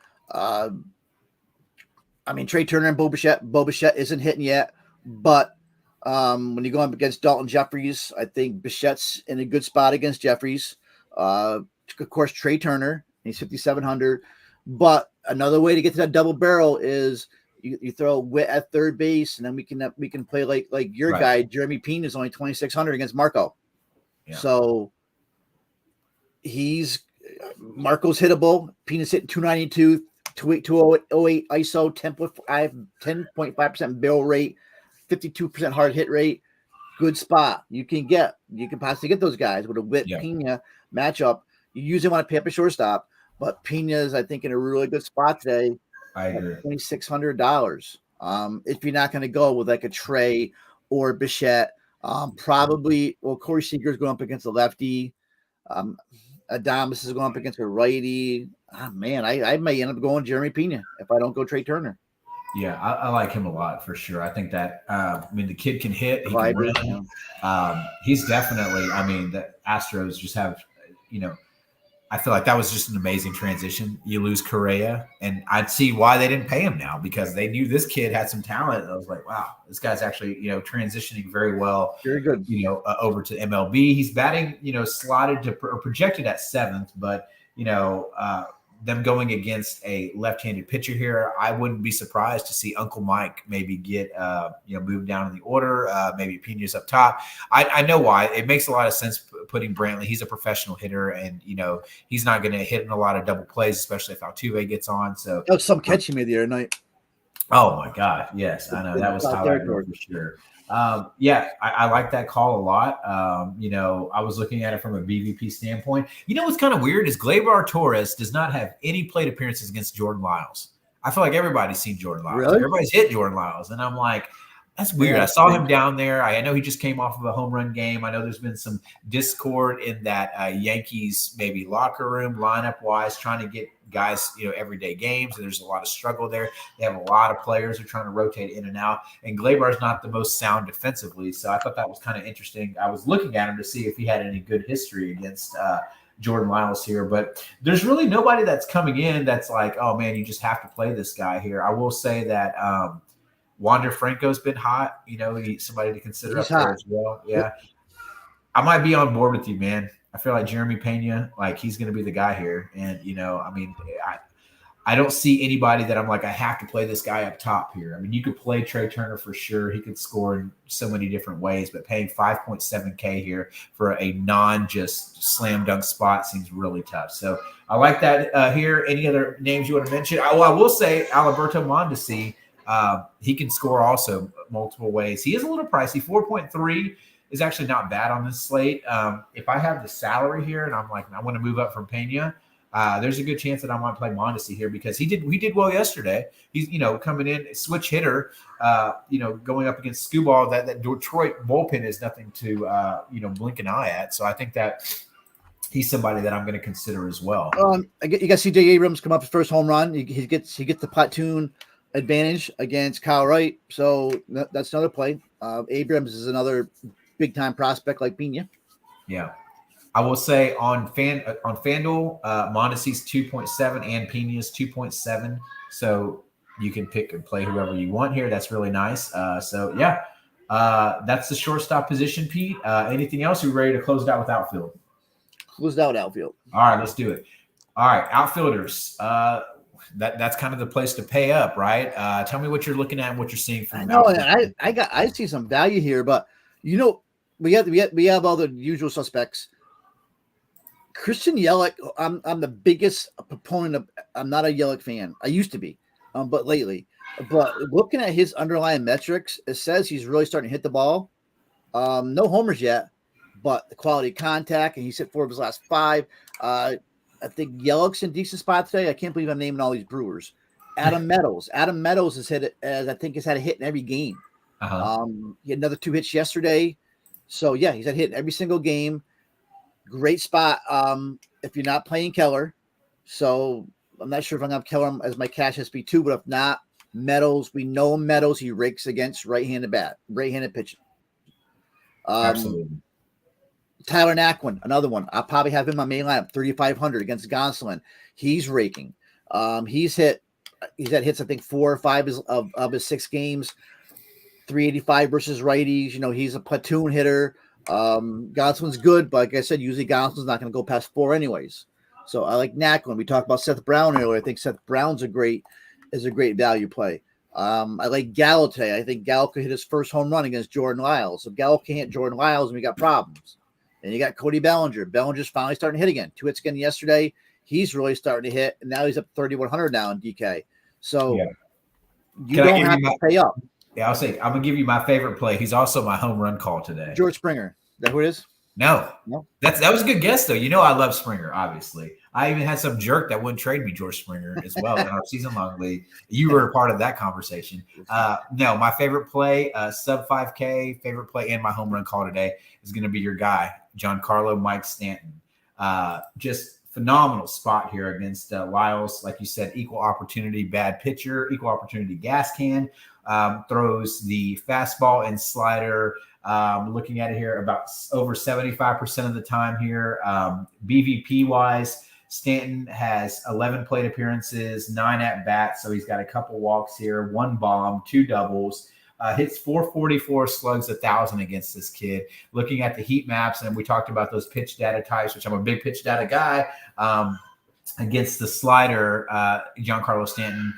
Trey Turner and Bo Bichette isn't hitting yet, but when you go up against Dalton Jeffries, I think Bichette's in a good spot against Jeffries. Of course, Trey Turner, he's 5,700. But another way to get to that double barrel is you throw Witt at third base, and then we can play like your guy Jeremy Pena is only 2,600 against Marco. Yeah. So Marco's hittable. Pena's hitting 292, 208 ISO, 10.5% barrel rate, 52% hard hit rate. Good spot. You can possibly get those guys with a Witt Pena matchup. You usually want to pay up a shortstop, but Pena's I think in a really good spot today. I agree. $2,600. If you're not going to go with a Trey or Bichette, probably Corey Seager's going up against a lefty. Adames is going up against a righty. I may end up going Jeremy Pena if I don't go Trey Turner. Yeah, I like him a lot for sure. I think that the kid can hit. He can run. He's definitely. The Astros just have, I feel like that was just an amazing transition. You lose Correa, and I'd see why they didn't pay him now because they knew this kid had some talent. And I was like, wow, this guy's actually, transitioning very well. Very good. Over to MLB. He's batting, slotted to or projected at 7th, but them going against a left-handed pitcher here, I wouldn't be surprised to see Uncle Mike maybe get moved down in the order. Maybe Pena's up top. I know why. It makes a lot of sense putting Brantley. He's a professional hitter, and he's not going to hit in a lot of double plays, especially if Altuve gets on. So that was some catch he made the other night. Oh my God! Yes, I know that was highlighted for sure. I like that call a lot. I was looking at it from a BVP standpoint. What's kind of weird is Gleyber Torres does not have any plate appearances against Jordan Lyles. I feel like everybody's seen Jordan Lyles. Really? Everybody's hit Jordan Lyles. And I'm like, That's weird. Yeah, I that's saw him strange. down there. I know he just came off of a home run game. I know there's been some discord in that Yankees maybe locker room lineup wise, trying to get guys, everyday games. And there's a lot of struggle there. They have a lot of players who are trying to rotate in and out. And Gleyber's not the most sound defensively. So I thought that was kind of interesting. I was looking at him to see if he had any good history against Jordan Lyles here. But there's really nobody that's coming in that's like, oh, man, you just have to play this guy here. I will say that Wander Franco's been hot. He's somebody to consider He's up there hot. as well. Yeah. I might be on board with you, man. I feel like Jeremy Pena, like he's going to be the guy here. And, I don't see anybody that I'm like, I have to play this guy up top here. I mean, you could play Trey Turner for sure. He could score in so many different ways, but paying $5.7K here for a non-just slam dunk spot seems really tough. So I like that here. Any other names you want to mention? I will say Alberto Mondesi. He can score also multiple ways. He is a little pricey. 4.3 is actually not bad on this slate. If I have the salary here and I'm like, I want to move up from Pena, there's a good chance that I might play Mondesi here because he did well yesterday. He's coming in switch hitter, going up against Skubal. That Detroit bullpen is nothing to blink an eye at. So I think that he's somebody that I'm going to consider as well. You got C.J. Abrams come up his first home run. He gets the platoon advantage against Kyle Wright. So that's another play. Abrams is another big time prospect like Pena. Yeah. I will say on FanDuel, Mondesi's 2.7 and Pena's 2.7. So you can pick and play whoever you want here. That's really nice. That's the shortstop position, Pete. Anything else? Are we ready to close it out with outfield? Closed out outfield. All right, let's do it. All right, outfielders. That's kind of the place to pay up, right? Tell me what you're looking at and what you're seeing from. I see some value here, but we have all the usual suspects. Christian Yelich, I'm the biggest proponent of. I'm not a Yelich fan. I used to be, but lately. But looking at his underlying metrics, it says he's really starting to hit the ball. No homers yet, but the quality of contact, and he's hit 4 of his last 5. I think Yelich's in decent spot today. I can't believe I'm naming all these Brewers. Adam Meadows has hit it as I think he's had a hit in every game. He had another 2 hits yesterday. So yeah, he's had hit in every single game. Great spot if you're not playing Keller. So I'm not sure if I'm going to have Keller as my cash SB2, but if not, Meadows, we know Meadows, he rakes against right-handed pitching. Absolutely. Tyler Naquin, another one. I'll probably have him in my main lineup, 3,500 against Gonsolin. He's raking. He's had hits, I think, 4 or 5 of his 6 games, 385 versus righties. He's a platoon hitter. Gonsolin's good, but like I said, usually Gonsolin's not going to go past 4 anyways. So I like Naquin. We talked about Seth Brown earlier. I think Seth Brown's a great value play. I like Gallo today. I think Gallo could hit his first home run against Jordan Lyles. So Gallo can't hit Jordan Lyles, and we got problems. And you got Cody Bellinger. Bellinger's finally starting to hit again. 2 hits again yesterday. He's really starting to hit, and now he's up 3,100 now in DK. So you don't have to pay up. Yeah, I'll say I'm gonna give you my favorite play. He's also my home run call today. George Springer. Is that who it is? No. That was a good guess though. I love Springer. Obviously, I even had some jerk that wouldn't trade me George Springer as well in our season long league. You were a part of that conversation. No, my favorite play, sub 5K favorite play, and my home run call today is going to be your guy, Giancarlo Mike Stanton. Just phenomenal spot here against Lyles. Like you said, equal opportunity, bad pitcher, equal opportunity gas can. Throws the fastball and slider. Looking at it here, about over 75% of the time here. BVP wise, Stanton has 11 plate appearances, 9 at bats, so he's got a couple walks here, 1 bomb, 2 doubles. Hits 444, slugs 1,000 against this kid. Looking at the heat maps, and we talked about those pitch data types, which I'm a big pitch data guy. Against the slider, Giancarlo Stanton.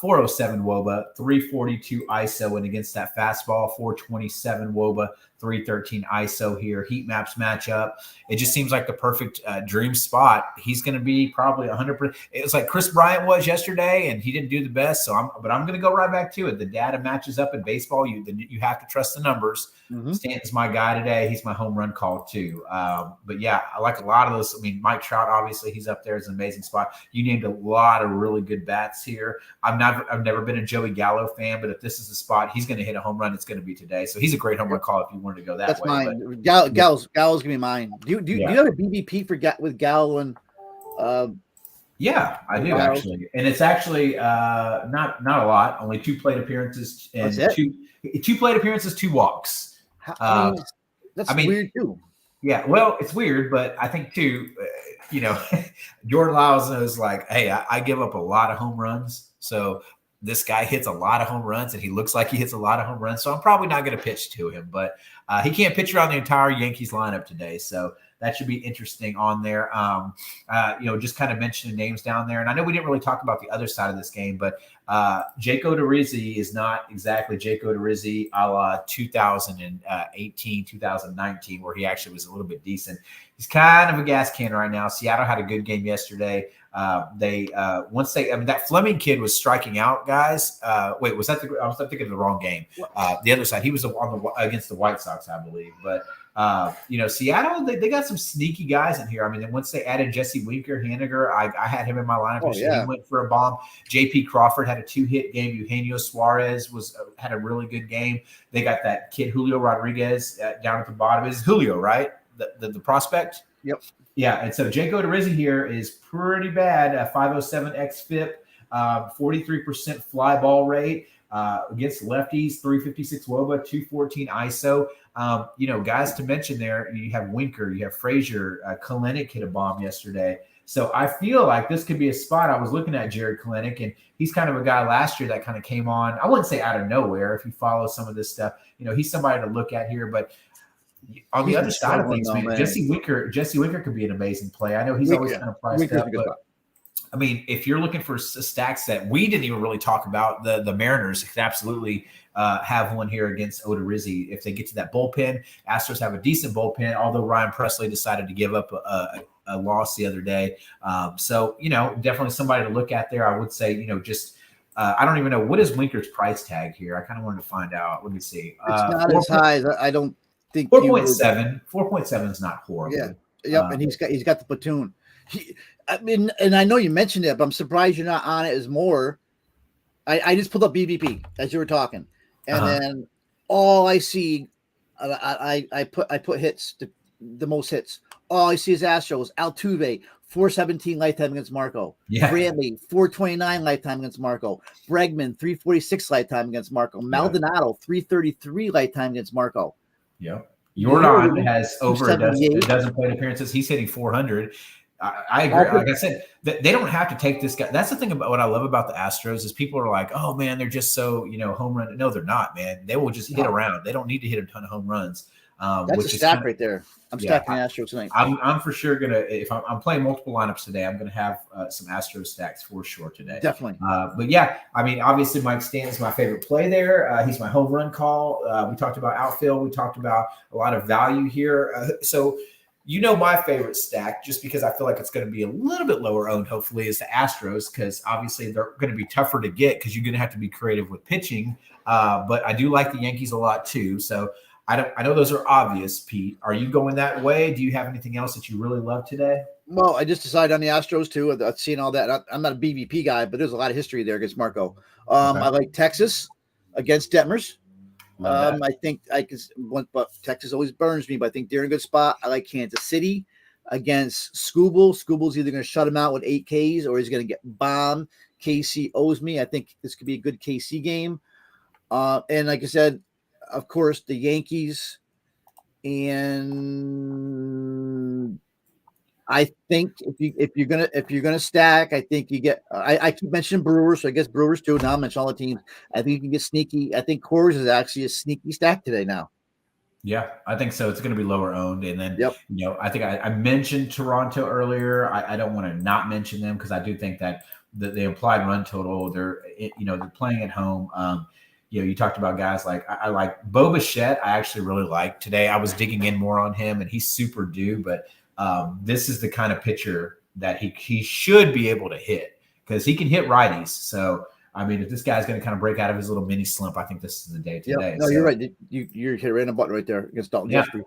407 WOBA, 342 ISO, and against that fastball, 427 WOBA, 313 ISO here. Heat maps match up. It just seems like the perfect dream spot. He's going to be probably 100%. It was like Chris Bryant was yesterday, and he didn't do the best. But I'm going to go right back to it. The data matches up in baseball. You have to trust the numbers. Stanton's my guy today. He's my home run call too. But yeah, I like a lot of those. I mean, Mike Trout, obviously, he's up there. It's an amazing spot. You named a lot of really good bats here. I've never been a Joey Gallo fan, but if this is the spot, he's going to hit a home run. It's going to be today. So he's a great home run call if you wanted to go that way. That's mine. Gallo's going to be mine. Do you have a BBP with Gallo and yeah, I do actually. And it's actually not a lot, only 2 plate appearances and two plate appearances, 2 walks. That's weird too. Yeah, well, it's weird, but I think too, Jordan Lyles knows like, hey, I give up a lot of home runs. So this guy hits a lot of home runs, and he looks like he hits a lot of home runs. So I'm probably not going to pitch to him, but he can't pitch around the entire Yankees lineup today. So that should be interesting on there. Just kind of mentioning names down there. And I know we didn't really talk about the other side of this game, but Jake Odorizzi is not exactly Jake Odorizzi a la 2018, 2019, where he actually was a little bit decent. He's kind of a gas can right now. Seattle had a good game yesterday. That Fleming kid was striking out, guys. Wait, was that I was thinking of the wrong game. The other side, he was against the White Sox, I believe. But Seattle, they got some sneaky guys in here. I mean, once they added Jesse Winker, Haniger, I had him in my lineup. He went for a bomb. J.P. Crawford had a 2-hit game. Eugenio Suarez had a really good game. They got that kid Julio Rodriguez down at the bottom. Is Julio, right? The prospect? Yep. Yeah, and so Jake Odorizzi here is pretty bad. 507 xFIP, 43% fly ball rate against lefties, 356 WOBA, 214 ISO. Guys to mention there, you have Winker, you have Frazier, Kalenic hit a bomb yesterday. So I feel like this could be a spot. I was looking at Jared Kalenic, and he's kind of a guy last year that kind of came on. I wouldn't say out of nowhere if you follow some of this stuff. He's somebody to look at here, but on the other side of things, man, Jesse Winker could be an amazing play. I know he's always kind of priced up, but I mean, if you're looking for a stack set, we didn't even really talk about the Mariners could absolutely have one here against Odorizzi. If they get to that bullpen, Astros have a decent bullpen, although Ryan Presley decided to give up a loss the other day. Definitely somebody to look at there. I would say, I don't even know. What is Winker's price tag here? I kind of wanted to find out. Let me see. It's not as high as I don't think 4.7. 4.7 is not horrible. Yeah. Yep. And he's got the platoon. And I know you mentioned it, but I'm surprised you're not on it as more. I just pulled up BBP as you were talking, and then all I see, I put hits, the most hits. All I see is Astros. Altuve, 417 lifetime against Marco. Yeah. Bradley, 429 lifetime against Marco. Bregman, 346 lifetime against Marco. Maldonado, 333 lifetime against Marco. Yeah. Jordan has over a dozen plate appearances. He's hitting 400. I agree. Like I said, they don't have to take this guy. That's the thing about what I love about the Astros is people are like, oh man, they're just so, home run. No, they're not, man. They will just hit around. They don't need to hit a ton of home runs. That's a stack right there. I'm stacking Astros tonight. I'm for sure gonna. If I'm playing multiple lineups today, I'm gonna have some Astros stacks for sure today. Definitely. But yeah, I mean, obviously Mike Stanton's my favorite play there. He's my home run call. We talked about outfield. We talked about a lot of value here. So my favorite stack, just because I feel like it's going to be a little bit lower owned, hopefully, is the Astros, because obviously they're going to be tougher to get because you're going to have to be creative with pitching. But I do like the Yankees a lot too. So I know those are obvious, Pete. Are you going that way? Do you have anything else that you really love today? Well, I just decided on the Astros too. I've seen all that. I'm not a BVP guy, but there's a lot of history there against Marco. I like Texas against Detmers. I think but Texas always burns me, but I think they're in a good spot. I like Kansas City against Scooble. Scooble's either going to shut him out with 8 Ks or he's going to get bombed. KC owes me. I think this could be a good KC game. And like I said, of course, the Yankees. And I think if you're gonna stack, I think you get. I keep mentioning Brewers, so I guess Brewers too. Now I mention all the teams. I think you can get sneaky. I think Coors is actually a sneaky stack today now. Yeah, I think so. It's going to be lower owned, and then I think I mentioned Toronto earlier. I don't want to not mention them because I do think that the implied run total. They're playing at home. you talked about guys like I like Bo Bichette. I actually really like today. I was digging in more on him, and he's super due. But this is the kind of pitcher that he should be able to hit because he can hit righties. So I mean, if this guy's going to kind of break out of his little mini slump, I think this is the day today. Yep. No, you're right. You're hit right in the button right there against Dalton Jeffrey.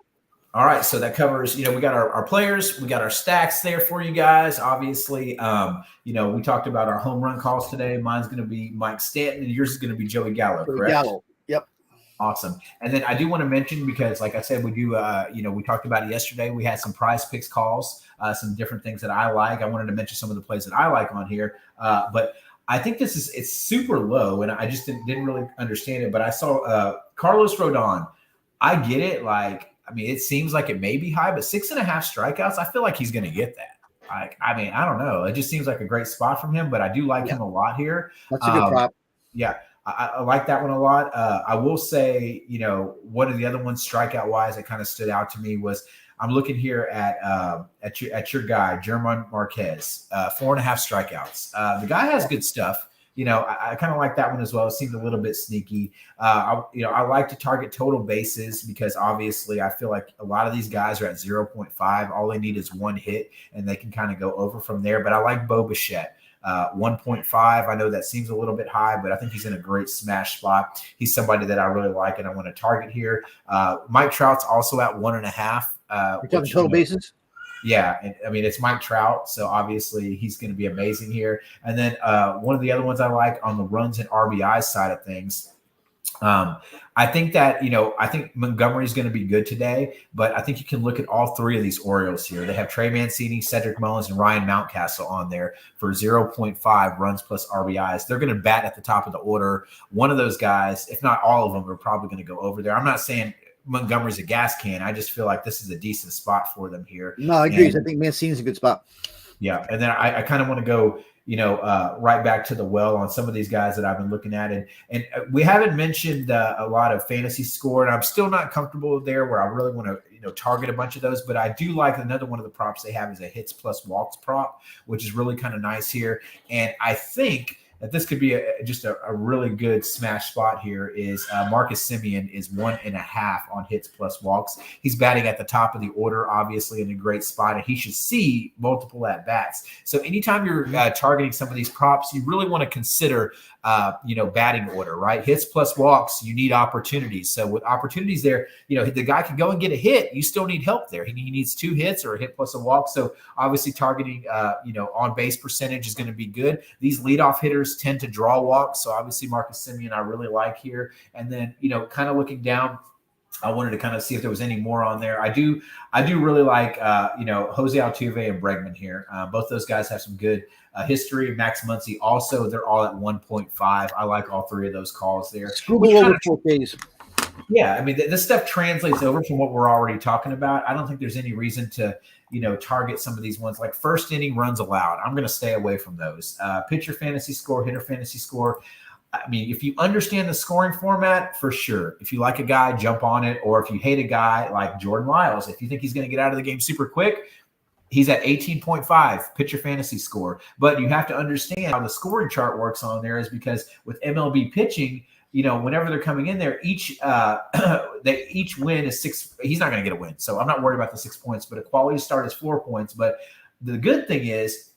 All right, so that covers, we got our players, we got our stacks there for you guys. Obviously, we talked about our home run calls today. Mine's going to be Mike Stanton, and yours is going to be Joey Gallo, correct? Gallo, yep. Awesome. And then I do want to mention, because like I said, we do, we talked about it yesterday. We had some PrizePicks calls, some different things that I like. I wanted to mention some of the plays that I like on here, but I think it's super low, and I just didn't really understand it. But I saw Carlos Rodon. I get it, it seems like it may be high, but 6.5 strikeouts, I feel like he's going to get that. I don't know. It just seems like a great spot from him, but I do like him a lot here. That's a good prop. Yeah, I like that one a lot. I will say, one of the other ones strikeout-wise that kind of stood out to me was I'm looking here at your guy, German Marquez, 4.5 strikeouts. The guy has good stuff. I kind of like that one as well. It seemed a little bit sneaky. I like to target total bases because obviously I feel like a lot of these guys are at 0.5. All they need is one hit and they can kind of go over from there. But I like Bo Bichette. 1.5. I know that seems a little bit high, but I think he's in a great smash spot. He's somebody that I really like and I want to target here. Mike Trout's also at 1.5. You're talking total bases? Yeah, it's Mike Trout, so obviously he's going to be amazing here. And then one of the other ones I like on the runs and RBI side of things, I think that, I think Montgomery's going to be good today, but I think you can look at all three of these Orioles here. They have Trey Mancini, Cedric Mullins, and Ryan Mountcastle on there for 0.5 runs plus RBIs. They're going to bat at the top of the order. One of those guys, if not all of them, are probably going to go over there. I'm not saying Montgomery's a gas can. I just feel like this is a decent spot for them here. No, I agree. I think Mancini's a good spot. Yeah, and then I kind of want to go, right back to the well on some of these guys that I've been looking at, and we haven't mentioned a lot of fantasy score, and I'm still not comfortable there where I really want to target a bunch of those, but I do like another one of the props they have is a hits plus walks prop, which is really kind of nice here, and I think that this could be just a really good smash spot here is Marcus Semien is 1.5 on hits plus walks. He's batting at the top of the order, obviously in a great spot, and he should see multiple at-bats. So anytime you're targeting some of these props, you really want to consider, batting order, right? Hits plus walks, you need opportunities. So with opportunities there, the guy can go and get a hit. You still need help there. He needs 2 hits or a hit plus a walk. So obviously targeting, on base percentage is going to be good. These leadoff hitters tend to draw walks. So obviously Marcus Semien I really like here. And then, kind of looking down, I wanted to kind of see if there was any more on there. I do really like, Jose Altuve and Bregman here. Both those guys have some good history. Max Muncy also, they're all at 1.5. I like all three of those calls there. Yeah, this stuff translates over from what we're already talking about. I don't think there's any reason to, target some of these ones like first inning runs allowed. I'm going to stay away from those. Pitcher fantasy score, hitter fantasy score. If you understand the scoring format, for sure. If you like a guy, jump on it. Or if you hate a guy like Jordan Lyles, if you think he's going to get out of the game super quick, he's at 18.5 pitcher fantasy score. But you have to understand how the scoring chart works on there is because with MLB pitching, whenever they're coming in there, each win is 6. He's not going to get a win. So I'm not worried about the 6 points, but a quality start is 4 points. But the good thing is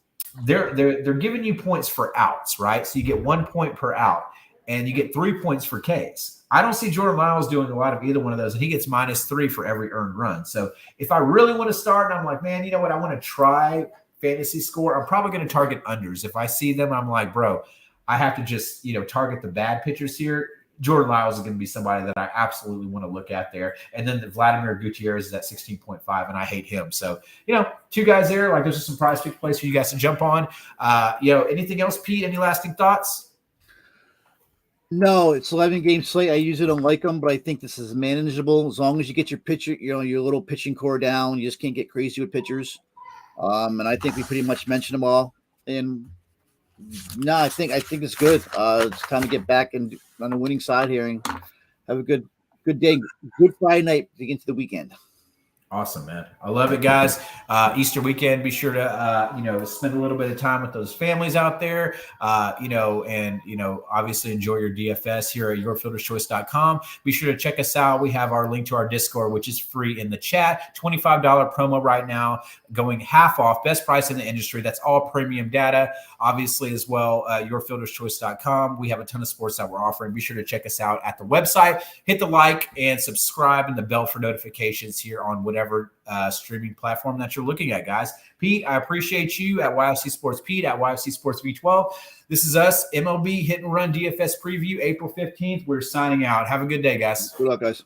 they're giving you points for outs, right? So you get 1 point per out and you get 3 points for Ks. I don't see Jordan Lyles doing a lot of either one of those, and he gets -3 for every earned run. So if I really want to start and I'm like, man, you know what? I want to try fantasy score. I'm probably going to target unders. If I see them, I'm like, bro, I have to just, target the bad pitchers here. Jordan Lyles is going to be somebody that I absolutely want to look at there. And then Vladimir Gutierrez is at 16.5, and I hate him. So, 2 guys there. Like, there's just some prize pick place for you guys to jump on. Anything else, Pete? Any lasting thoughts? No, it's 11-game slate. I usually don't like them, but I think this is manageable as long as you get your pitcher, your little pitching core down. You just can't get crazy with pitchers. And I think we pretty much mentioned them all. And no, I think it's good. It's time to get back and on the winning side here and have a good day, good Friday night to get into the weekend. Awesome, man. I love it, guys. Easter weekend, be sure to, spend a little bit of time with those families out there, obviously enjoy your DFS here at yourfielderschoice.com. Be sure to check us out. We have our link to our Discord, which is free in the chat. $25 promo right now, going half off, best price in the industry. That's all premium data, obviously, as well. Yourfielderschoice.com. We have a ton of sports that we're offering. Be sure to check us out at the website. Hit the like and subscribe and the bell for notifications here on whatever streaming platform that you're looking at, guys. Pete, I appreciate you at YFC Sports Pete, at YFC Sports V12. This is us, MLB Hit and Run DFS Preview, April 15th. We're signing out. Have a good day, guys. Good luck, guys.